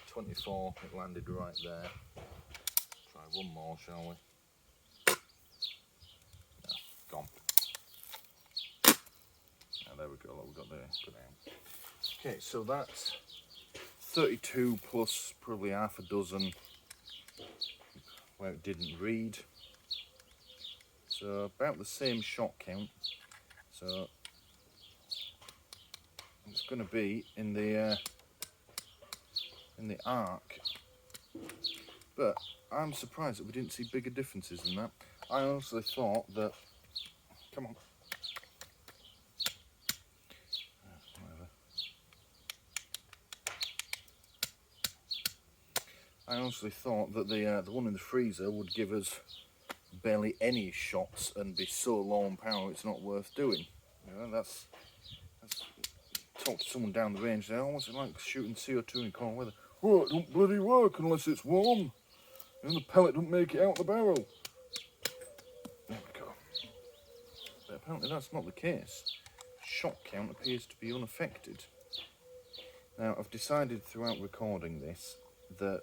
A: 24. It landed right there. Try one more, shall we? No, gone. Oh, there we go. We've got the go down. Okay, so that's 32 plus probably half a dozen where it didn't read. So about the same shot count. So it's going to be in the arc. But I'm surprised that we didn't see bigger differences than that. I honestly thought that. Come on. Whatever. I honestly thought that the one in the freezer would give us barely any shots and be so low on power it's not worth doing. You know, that's talk to someone down the range. They what's it like shooting CO2 in cold weather? Well, it don't bloody work unless it's warm. And the pellet don't make it out the barrel. There we go. But apparently that's not the case. Shot count appears to be unaffected. Now I've decided throughout recording this that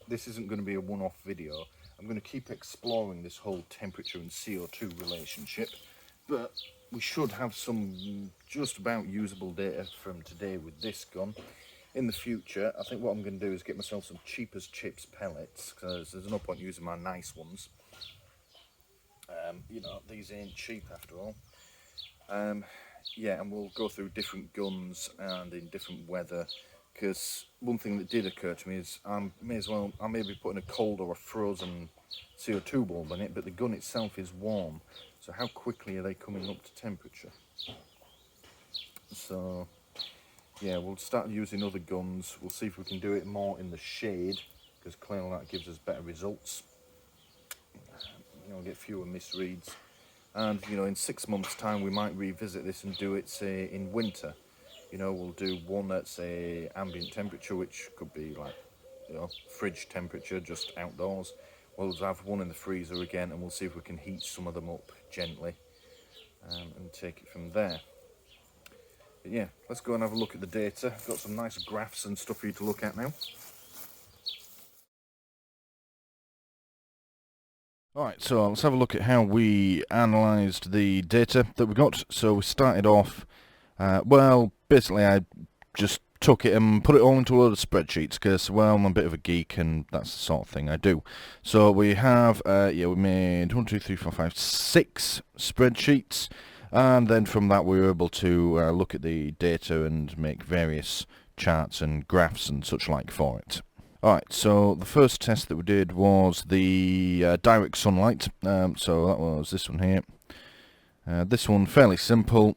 A: this isn't going to be a one-off video. I'm going to keep exploring this whole temperature and CO2 relationship, but we should have some just about usable data from today with this gun. In the future, I think what I'm going to do is get myself some cheap as chips pellets, because there's no point using my nice ones. You know, these ain't cheap after all. Yeah, and we'll go through different guns and in different weather. Because one thing that did occur to me is I may be putting a cold or a frozen CO2 bulb in it, but the gun itself is warm. So how quickly are they coming up to temperature? So yeah, we'll start using other guns. We'll see if we can do it more in the shade, because clearly that gives us better results. You know, get fewer misreads. And you know, in 6 months' time, we might revisit this and do it, say, in winter. You know, we'll do one at, say, ambient temperature, which could be like, you know, fridge temperature, just outdoors. We'll have one in the freezer again, and we'll see if we can heat some of them up gently and take it from there. But yeah, let's go and have a look at the data. I've got some nice graphs and stuff for you to look at now. Alright, so let's have a look at how we analysed the data that we got. So we started off, well, basically I just took it and put it all into a load of spreadsheets because, well, I'm a bit of a geek and that's the sort of thing I do. So we have, yeah, we made 1, 2, 3, 4, 5, 6 spreadsheets, and then from that we were able to look at the data and make various charts and graphs and such like for it. Alright, so the first test that we did was the direct sunlight, so that was this one here. This one fairly simple.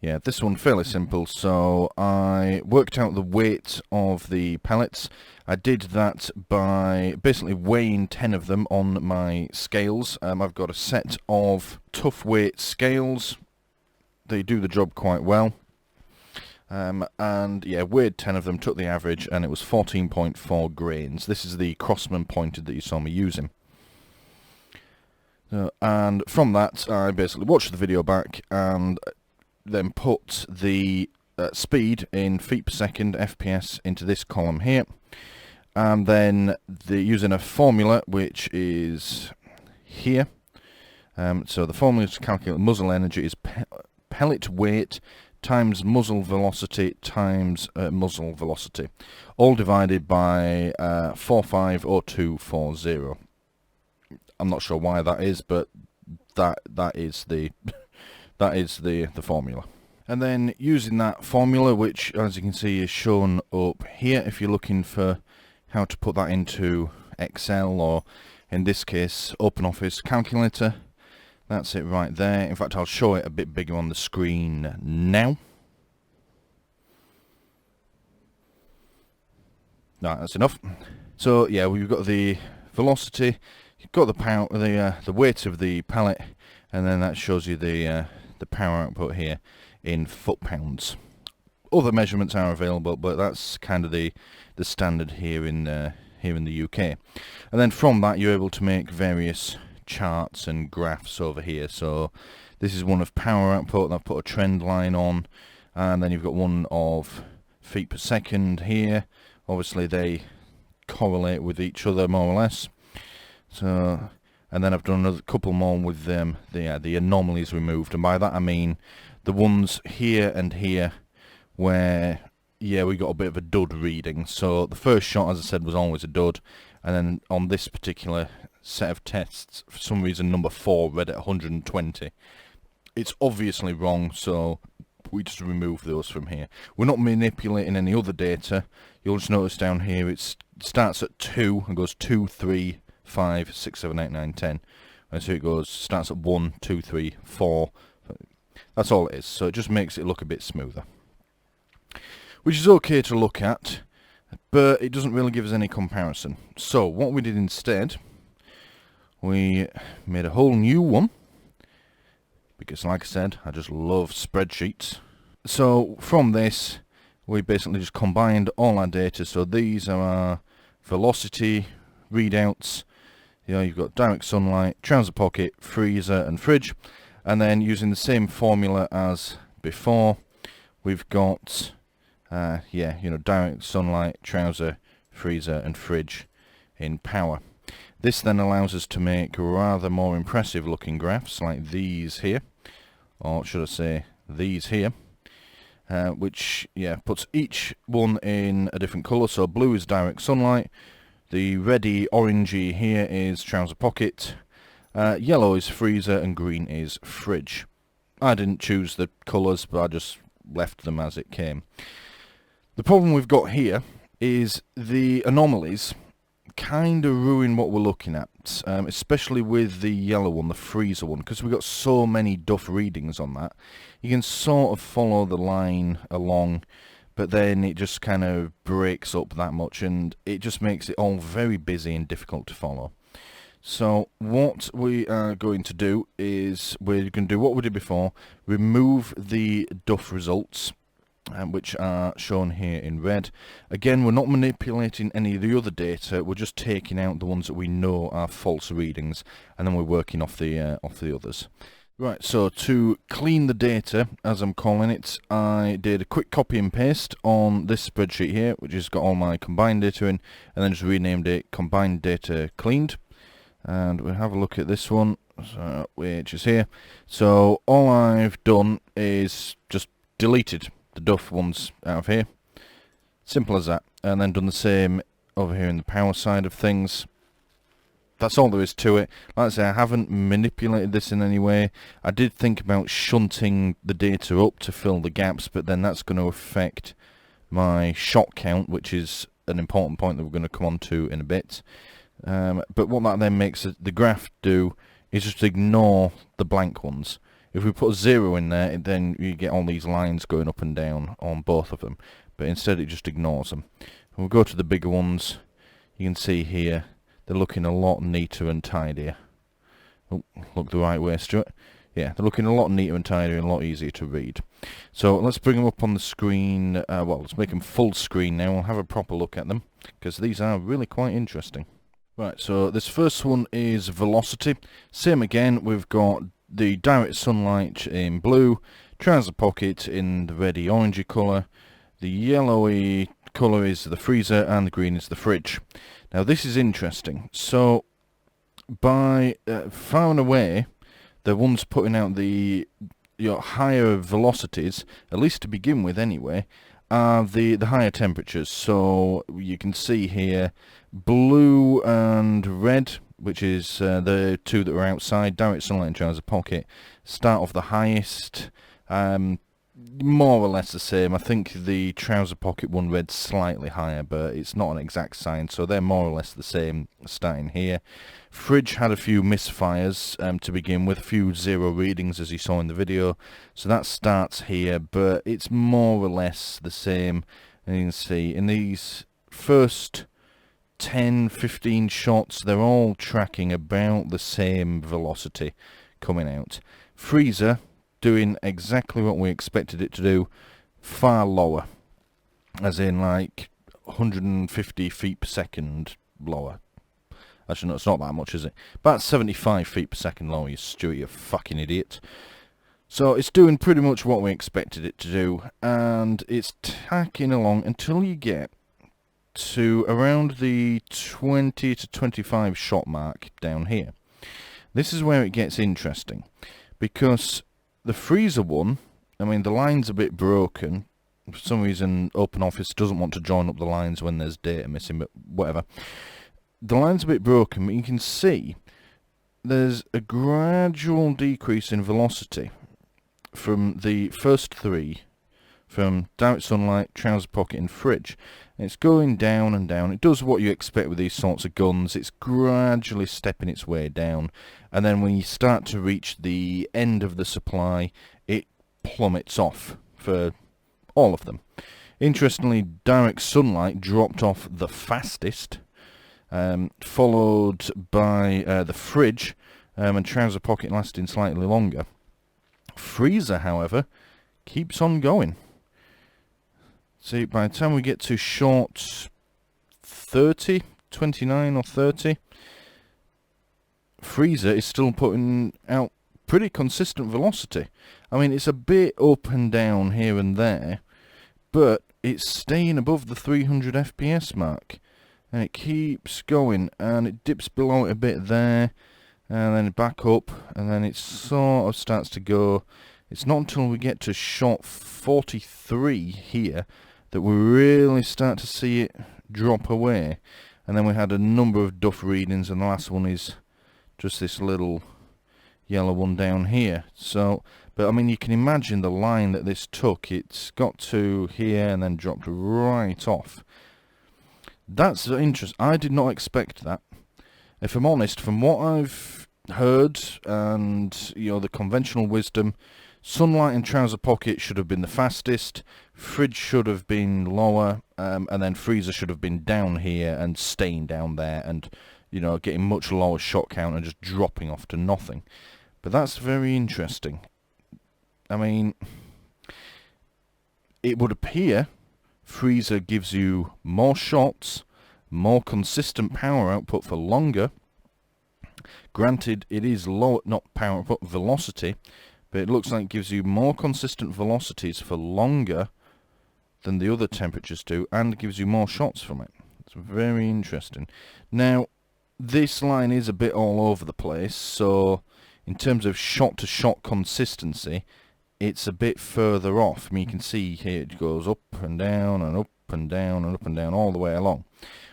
A: Yeah, this one fairly simple, so I worked out the weight of the pellets. I did that by basically weighing 10 of them on my scales. I've got a set of tough weight scales. They do the job quite well. And yeah, weighed 10 of them, took the average, and it was 14.4 grains. This is the Crosman pointed that you saw me using. And from that, I basically watched the video back and then put the speed in feet per second, FPS, into this column here. And then using a formula, which is here. So the formula to calculate muzzle energy is pellet weight times muzzle velocity times muzzle velocity, all divided by 450240. I'm not sure why that is, but that is the formula. And then using that formula, which as you can see is shown up here, if you're looking for how to put that into Excel or in this case OpenOffice calculator, that's it right there. In fact, I'll show it a bit bigger on the screen now. No, that's enough. So yeah, we've got the velocity, you've got the power, the weight of the pellet, and then that shows you the power output here in foot-pounds.
D: other measurements are available, but that's kind of the standard here in the UK. And then from that you're able to make various charts and graphs over here. So this is one of power output, and I've put a trend line on, and then you've got one of feet per second here. Obviously they correlate with each other more or less. So, and then I've done another couple more with the anomalies removed, and by that I mean the ones here and here where we got a bit of a dud reading. So the first shot, as I said, was always a dud, and then on this particular set of tests, for some reason number 4 read at 120. It's obviously wrong, so we just remove those from here. We're not manipulating any other data. You'll just notice down here it starts at 2 and goes 2, 3, 5, 6, 7, 8, 9, 10. And so it starts at 1, 2, 3, 4. That's all it is. So it just makes it look a bit smoother, which is okay to look at, but it doesn't really give us any comparison. So what we did instead, we made a whole new one, because like I said, I just love spreadsheets. So from this, we basically just combined all our data. So these are our velocity readouts. You've got direct sunlight, trouser pocket, freezer and fridge. And then using the same formula as before, we've got direct sunlight, trouser, freezer and fridge in power. This then allows us to make rather more impressive looking graphs like these here, or should I say these here, which puts each one in a different colour. So blue is direct sunlight, the reddy orangey here is trouser pocket, yellow is freezer and green is fridge. I didn't choose the colours, but I just left them as it came. The problem we've got here is the anomalies kind of ruin what we're looking at, especially with the yellow one, the freezer one, because we've got so many duff readings on that. You can sort of follow the line along, but then it just kind of breaks up that much, and it just makes it all very busy and difficult to follow. So what we are going to do is we're going to do what we did before, remove the duff results, which are shown here in red. Again, we're not manipulating any of the other data, we're just taking out the ones that we know are false readings, and then we're working off the others. Right, so to clean the data, as I'm calling it, I did a quick copy and paste on this spreadsheet here, which has got all my combined data in, and then just renamed it Combined Data Cleaned. And we'll have a look at this one, which is here. So all I've done is just deleted the duff ones out of here, simple as that, and then done the same over here in the power side of things. That's all there is to it. Like I say, I haven't manipulated this in any way. I did think about shunting the data up to fill the gaps, but then that's going to affect my shot count, which is an important point that we're going to come on to in a bit. But what that then makes the graph do is just ignore the blank ones. If we put a 0 in there, then you get all these lines going up and down on both of them. But instead it just ignores them. When we go to the bigger ones, you can see here, they're looking a lot neater and tidier. Oh, look the right way, Stuart. Yeah, they're looking a lot neater and tidier and a lot easier to read. So let's bring them up on the screen. Let's make them full screen now. We'll have a proper look at them, because these are really quite interesting. Right, so this first one is velocity. Same again, we've got the direct sunlight in blue, trouser pocket in the reddy orangey colour, the yellowy colour is the freezer, and the green is the fridge. Now this is interesting. So by far and away, the ones putting out the higher velocities, at least to begin with anyway, are the higher temperatures. So you can see here blue and red, which is the two that are outside, direct sunlight and trouser pocket, start off the highest, more or less the same. I think the trouser pocket one read slightly higher, but it's not an exact science, so they're more or less the same starting here. Fridge had a few misfires to begin with, a few 0 readings as you saw in the video, so that starts here, but it's more or less the same. And you can see in these first 10-15 shots, they're all tracking about the same velocity coming out. Freezer doing exactly what we expected it to do, far lower, as in like 150 feet per second lower. Actually, no, it's not that much, is it? About 75 feet per second lower, you Stuart, you fucking idiot. So it's doing pretty much what we expected it to do, and it's tacking along until you get to around the 20 to 25 shot mark down here. This is where it gets interesting, because the freezer one, I mean, the line's a bit broken. For some reason, OpenOffice doesn't want to join up the lines when there's data missing, but whatever. The line's a bit broken, but you can see there's a gradual decrease in velocity from the first three, from direct sunlight, trouser pocket and fridge. And it's going down and down. It does what you expect with these sorts of guns. It's gradually stepping its way down, and then when you start to reach the end of the supply, it plummets off for all of them. Interestingly, direct sunlight dropped off the fastest, followed by the fridge, and trouser pocket lasting slightly longer. Freezer, however, keeps on going. See, by the time we get to short 30, 29 or 30, freezer is still putting out pretty consistent velocity. I mean, it's a bit up and down here and there, but it's staying above the 300 FPS mark. And it keeps going, and it dips below it a bit there, and then back up, and then it sort of starts to go. It's not until we get to shot 43 here that we really start to see it drop away. And then we had a number of duff readings, and the last one is just this little yellow one down here. So, but I mean, you can imagine the line that this took. It's got to here and then dropped right off. That's interesting. I did not expect that. If I'm honest, from what I've heard and, you know, the conventional wisdom, sunlight and trouser pocket should have been the fastest, fridge should have been lower, and then freezer should have been down here and staying down there and, you know, getting much lower shot count and just dropping off to nothing. But that's very interesting. I mean, it would appear freezer gives you more shots, more consistent power output for longer. Granted, it is low, not power output, velocity, but it looks like it gives you more consistent velocities for longer than the other temperatures do, and gives you more shots from it. It's very interesting. Now, this line is a bit all over the place, so in terms of shot-to-shot consistency, it's a bit further off. I mean, you can see here it goes up and down and up and down and up and down all the way along.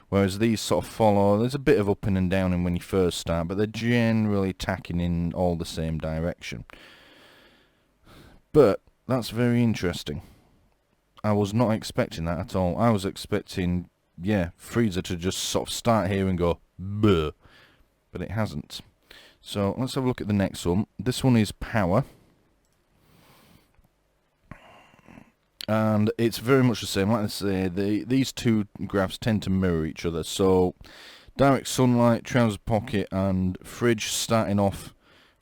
D: Whereas these sort of follow, there's a bit of up and down in when you first start, but they're generally tacking in all the same direction. But that's very interesting. I was not expecting that at all. I was expecting, yeah, freezer to just sort of start here and go, bleh. But it hasn't. So let's have a look at the next one. This one is power. And it's very much the same. Like I say, these two graphs tend to mirror each other. So direct sunlight, trouser pocket and fridge starting off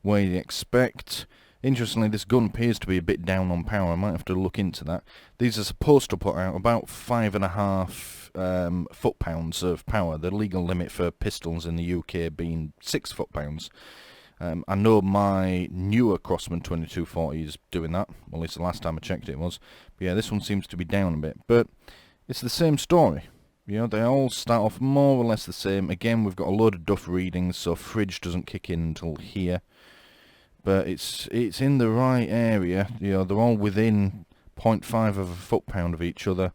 D: where you expect. Interestingly, this gun appears to be a bit down on power. I might have to look into that. These are supposed to put out about 5.5 foot-pounds of power. The legal limit for pistols in the UK being 6 foot-pounds. I know my newer Crosman 2240 is doing that. Well, at least the last time I checked it was. But yeah, this one seems to be down a bit. But it's the same story. You know, they all start off more or less the same. Again, we've got a load of duff readings, so fridge doesn't kick in until here. But it's in the right area. You know, they're all within 0.5 of a foot-pound of each other.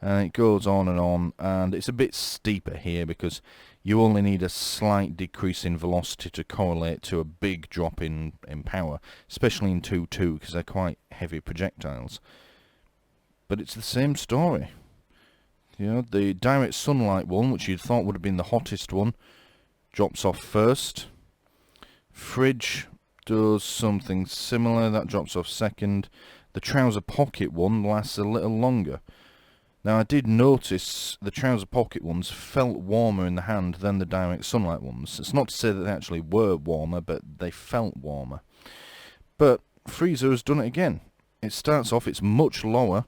D: And it goes on, and it's a bit steeper here because you only need a slight decrease in velocity to correlate to a big drop in power, especially in 2.2 because they're quite heavy projectiles. But it's the same story. You know, the direct sunlight one, which you'd thought would have been the hottest one, drops off first. Fridge does something similar, that drops off second. The trouser pocket one lasts a little longer. Now, I did notice the trouser pocket ones felt warmer in the hand than the direct sunlight ones. It's not to say that they actually were warmer, but they felt warmer. But freezer has done it again. It starts off, it's much lower,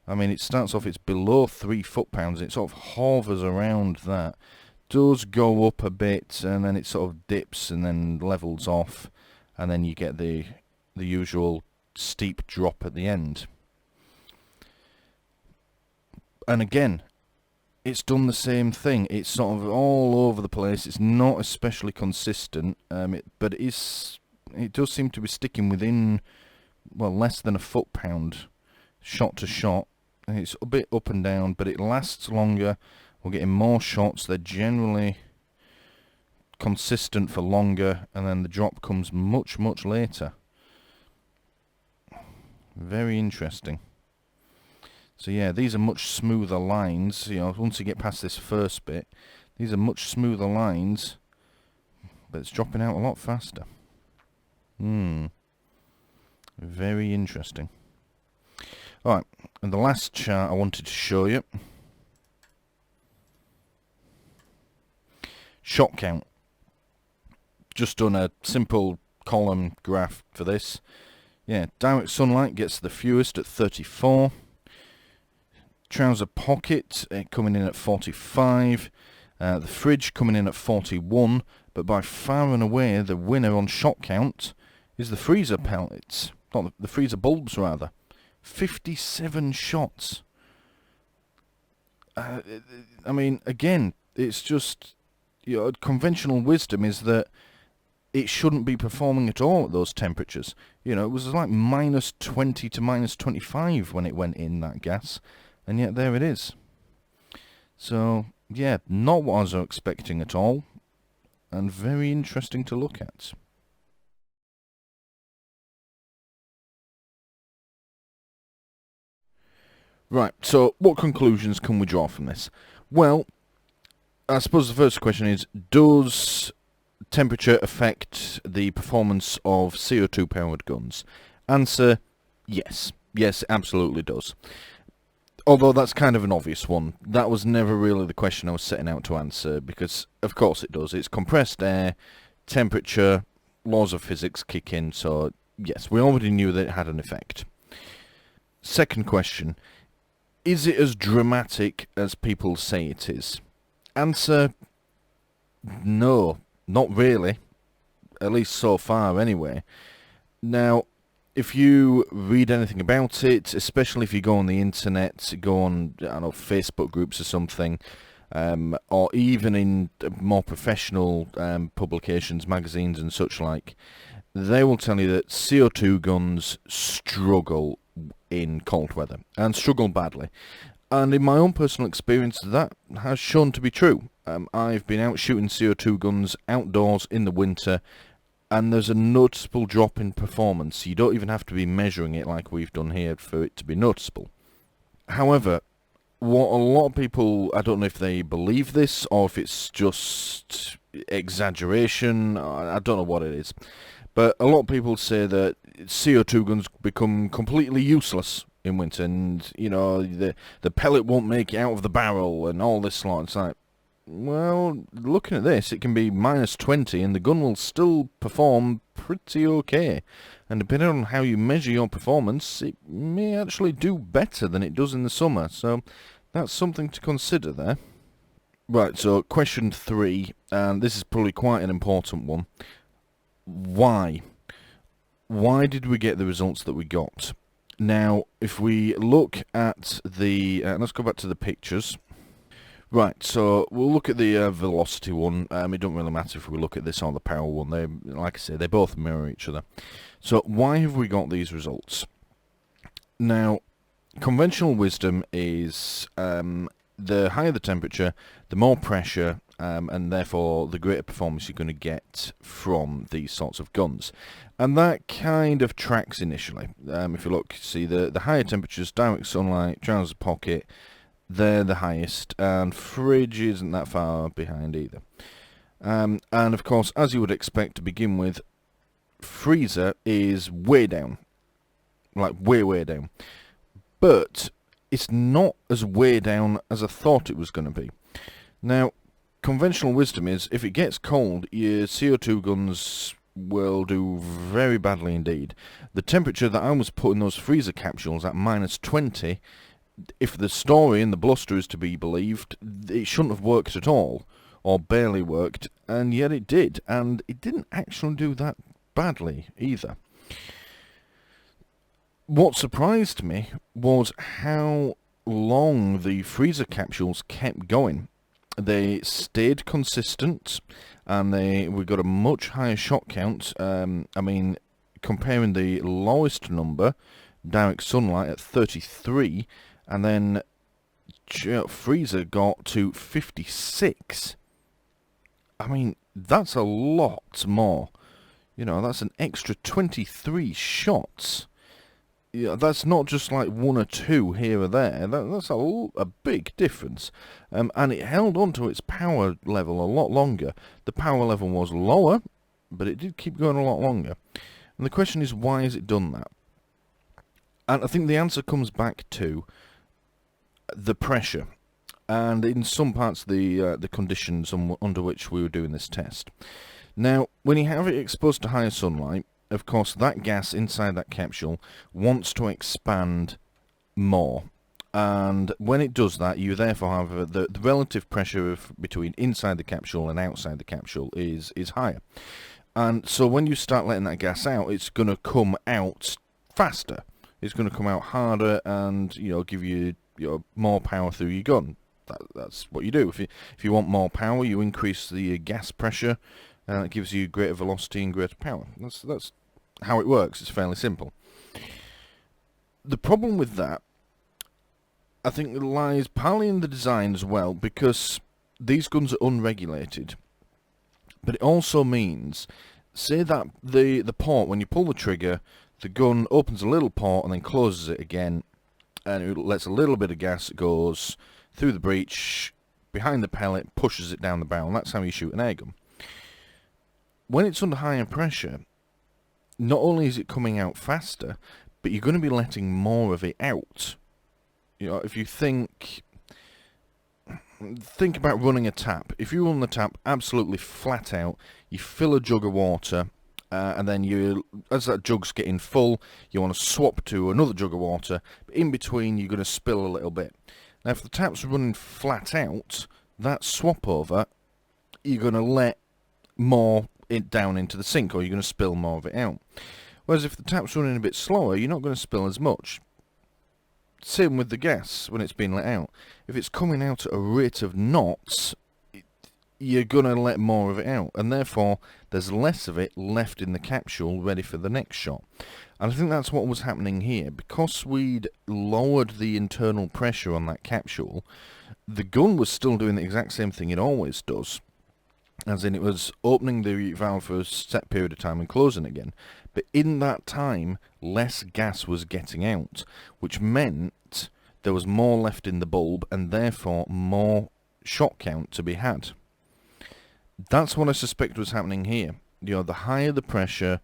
D: I mean, it starts off, it's below 3 foot-pounds. It sort of hovers around that. Does go up a bit, and then it sort of dips and then levels off, and then you get the usual steep drop at the end. And again, it's done the same thing. It's sort of all over the place. It's not especially consistent, but it does seem to be sticking within, well, less than a foot-pound shot to shot. It's a bit up and down, but it lasts longer. We're getting more shots. They're generally consistent for longer, and then the drop comes much, much later. Very interesting. So yeah, these are much smoother lines. You know, once you get past this first bit, these are much smoother lines, but it's dropping out a lot faster. Very interesting. Alright, and the last chart I wanted to show you. Shot count. Just done a simple column graph for this. Yeah, direct sunlight gets the fewest at 34. Trouser pocket coming in at 45. The fridge coming in at 41. But by far and away, the winner on shot count is the freezer pellets. Not the freezer bulbs, rather. 57 shots. I mean, again, it's just, you know, conventional wisdom is that it shouldn't be performing at all at those temperatures. You know, it was like minus 20 to minus 25 when it went in, that gas. And yet there it is. So, yeah, not what I was expecting at all. And very interesting to look at. Right, so what conclusions can we draw from this? Well, I suppose the first question is, does temperature affect the performance of CO2 powered guns? Answer, yes. Yes, it absolutely does. Although that's kind of an obvious one. That was never really the question I was setting out to answer, because of course it does. It's compressed air, temperature, laws of physics kick in, so yes, we already knew that it had an effect. Second question, is it as dramatic as people say it is? Answer, no, not really. At least so far, anyway. Now, if you read anything about it, especially if you go on the internet, go on, I don't know, Facebook groups or something, or even in more professional publications, magazines and such like, they will tell you that CO2 guns struggle in cold weather, and struggle badly. And in my own personal experience, that has shown to be true. I've been out shooting CO2 guns outdoors in the winter, and there's a noticeable drop in performance. You don't even have to be measuring it like we've done here for it to be noticeable. However, what a lot of people, I don't know if they believe this, or if it's just exaggeration, I don't know what it is. But a lot of people say that CO2 guns become completely useless in winter, and, you know, the pellet won't make it out of the barrel, and all this lot. It's like, well, looking at this, it can be minus 20, and the gun will still perform pretty okay. And depending on how you measure your performance, it may actually do better than it does in the summer. So that's something to consider there. Right, so question 3, and this is probably quite an important one. Why? Why did we get the results that we got? Now, if we look at the... let's go back to the pictures. Right, so we'll look at the velocity one. It don't really matter if we look at this or the power one. They, like I say, they both mirror each other. So why have we got these results? Now, conventional wisdom is the higher the temperature, the more pressure, and therefore the greater performance you're going to get from these sorts of guns. And that kind of tracks initially. If you look, see the higher temperatures, direct sunlight, trouser pocket, they're the highest, and fridge isn't that far behind either. And of course, as you would expect to begin with, freezer is way down, like way down. But it's not as way down as I thought it was going to be. Now, conventional wisdom is, if it gets cold, your CO2 guns will do very badly indeed. The temperature that I was putting those freezer capsules at minus 20 if the story in the bluster is to be believed, it shouldn't have worked at all, or barely worked, and yet it did, and it didn't actually do that badly either. What surprised me was how long the freezer capsules kept going. They stayed consistent, and we got a much higher shot count. I mean, comparing the lowest number, direct sunlight, at 33, and then freezer got to 56. I mean, that's a lot more. You know, that's an extra 23 shots. Yeah, that's not just like one or two here or there. That's a big difference. And it held on to its power level a lot longer. The power level was lower, but it did keep going a lot longer. And the question is, why has it done that? And I think the answer comes back to the pressure, and in some parts the conditions under which we were doing this test. Now, when you have it exposed to higher sunlight, of course, that gas inside that capsule wants to expand more. And when it does that, you therefore have the relative pressure between inside the capsule and outside the capsule is higher. And so when you start letting that gas out, it's going to come out faster. It's going to come out harder and, you know, give you more power through your gun. That's what you do. If you want more power, you increase the gas pressure, and it gives you greater velocity and greater power. That's how it works. It's fairly simple. The problem with that, I think, lies partly in the design as well, because these guns are unregulated. But it also means, say that the port, when you pull the trigger, the gun opens a little port and then closes it again, and it lets a little bit of gas, goes through the breech, behind the pellet, pushes it down the barrel, and that's how you shoot an airgun. When it's under higher pressure, not only is it coming out faster, but you're going to be letting more of it out. You know, if you think about running a tap. If you run the tap absolutely flat out, you fill a jug of water, and then as that jug's getting full, you want to swap to another jug of water, but in between you're going to spill a little bit. Now, if the tap's running flat out, that swap over, you're going to let more down into the sink, or you're going to spill more of it out. Whereas if the tap's running a bit slower, you're not going to spill as much. Same with the gas when it's being let out. If it's coming out at a rate of knots, you're going to let more of it out, and therefore there's less of it left in the capsule ready for the next shot. And I think that's what was happening here. Because we'd lowered the internal pressure on that capsule, the gun was still doing the exact same thing it always does. As in, it was opening the valve for a set period of time and closing again. But in that time, less gas was getting out, which meant there was more left in the bulb, and therefore more shot count to be had. That's what I suspect was happening here. You know, the higher the pressure,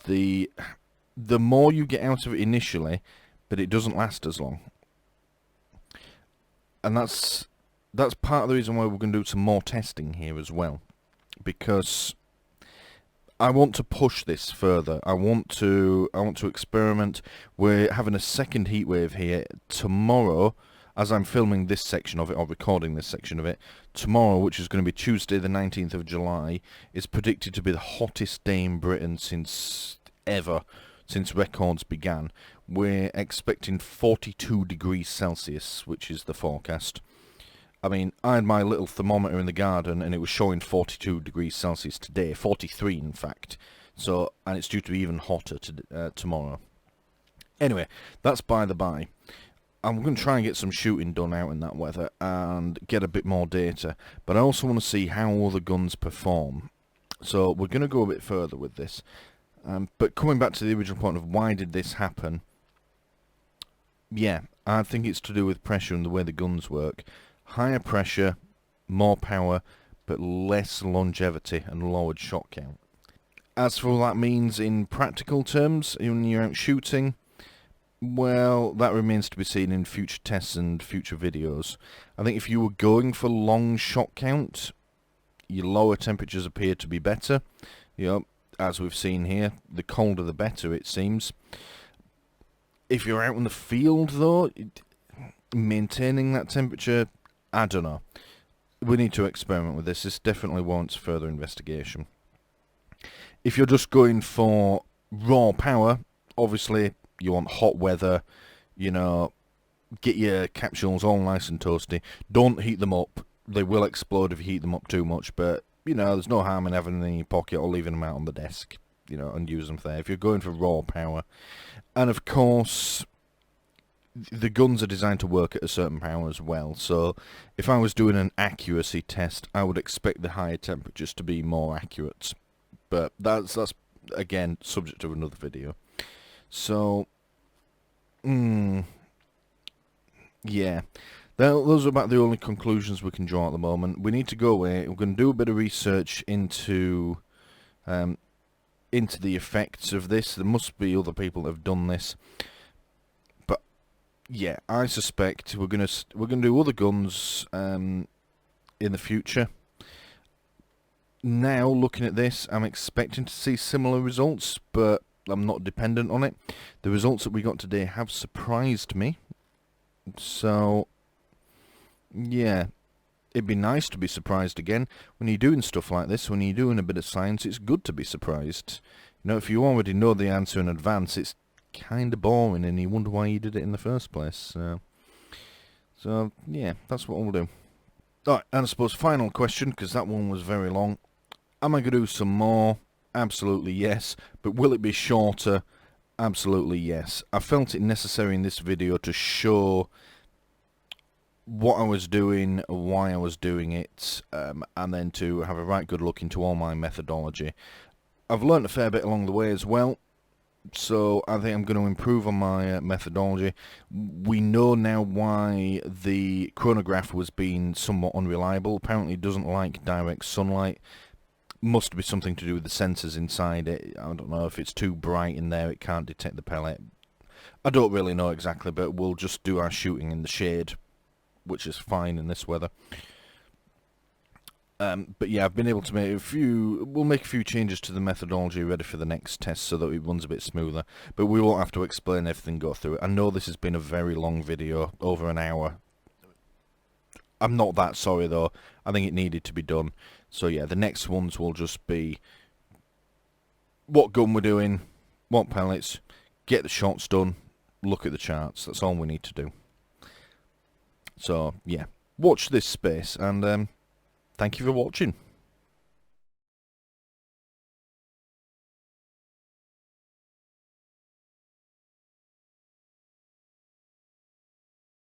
D: the more you get out of it initially, but it doesn't last as long. And that's part of the reason why we're going to do some more testing here as well, because I want to push this further. I want to experiment. We're having a second heat wave here tomorrow, as I'm filming this section of it, or recording this section of it. Tomorrow, which is going to be Tuesday the 19th of July, is predicted to be the hottest day in Britain since records began. We're expecting 42 degrees Celsius, which is the forecast. I mean, I had my little thermometer in the garden, and it was showing 42 degrees Celsius today, 43 in fact. So, and it's due to be even hotter tomorrow. Anyway, that's by the by. I'm going to try and get some shooting done out in that weather and get a bit more data, but I also want to see how other guns perform. So we're going to go a bit further with this. But coming back to the original point of why did this happen, yeah, I think it's to do with pressure and the way the guns work. Higher pressure, more power, but less longevity and lowered shot count. As for what that means in practical terms, when you're out shooting, well, that remains to be seen in future tests and future videos. I think if you were going for long shot count, your lower temperatures appear to be better. You know, as we've seen here, the colder the better, it seems. If you're out in the field, though, maintaining that temperature, I don't know. We need to experiment with this. This definitely warrants further investigation. If you're just going for raw power, obviously you want hot weather, you know, get your capsules all nice and toasty. Don't heat them up. They will explode if you heat them up too much, but, you know, there's no harm in having them in your pocket or leaving them out on the desk, you know, and use them there if you're going for raw power. And, of course, the guns are designed to work at a certain power as well, so if I was doing an accuracy test, I would expect the higher temperatures to be more accurate. But that's again, subject to another video. So, yeah. Those are about the only conclusions we can draw at the moment. We need to go away. We're going to do a bit of research into the effects of this. There must be other people that have done this. But yeah, I suspect we're gonna do other guns in the future. Now, looking at this, I'm expecting to see similar results, but I'm not dependent on it. The results that we got today have surprised me. So, yeah, it'd be nice to be surprised again. When you're doing stuff like this, when you're doing a bit of science, it's good to be surprised. You know, if you already know the answer in advance, it's kind of boring, and you wonder why you did it in the first place. So yeah, that's what we'll do. Alright, and I suppose final question, because that one was very long. Am I going to do some more? Absolutely yes. But will it be shorter? Absolutely yes. I felt it necessary in this video to show what I was doing, why I was doing it, and then to have a right good look into all my methodology. I've learnt a fair bit along the way as well, so I think I'm going to improve on my methodology. We know now why the chronograph was being somewhat unreliable. Apparently it doesn't like direct sunlight. Must be something to do with the sensors inside it. I don't know if it's too bright in there, it can't detect the pellet. I don't really know exactly, but we'll just do our shooting in the shade, which is fine in this weather. But yeah, I've been able to make we'll make a few changes to the methodology ready for the next test so that it runs a bit smoother. But we won't have to explain everything, go through it. I know this has been a very long video, over an hour. I'm not that sorry though. I think it needed to be done. So yeah, the next ones will just be what gun we're doing, what pellets, get the shots done, look at the charts. That's all we need to do. So yeah, watch this space, and thank you for watching.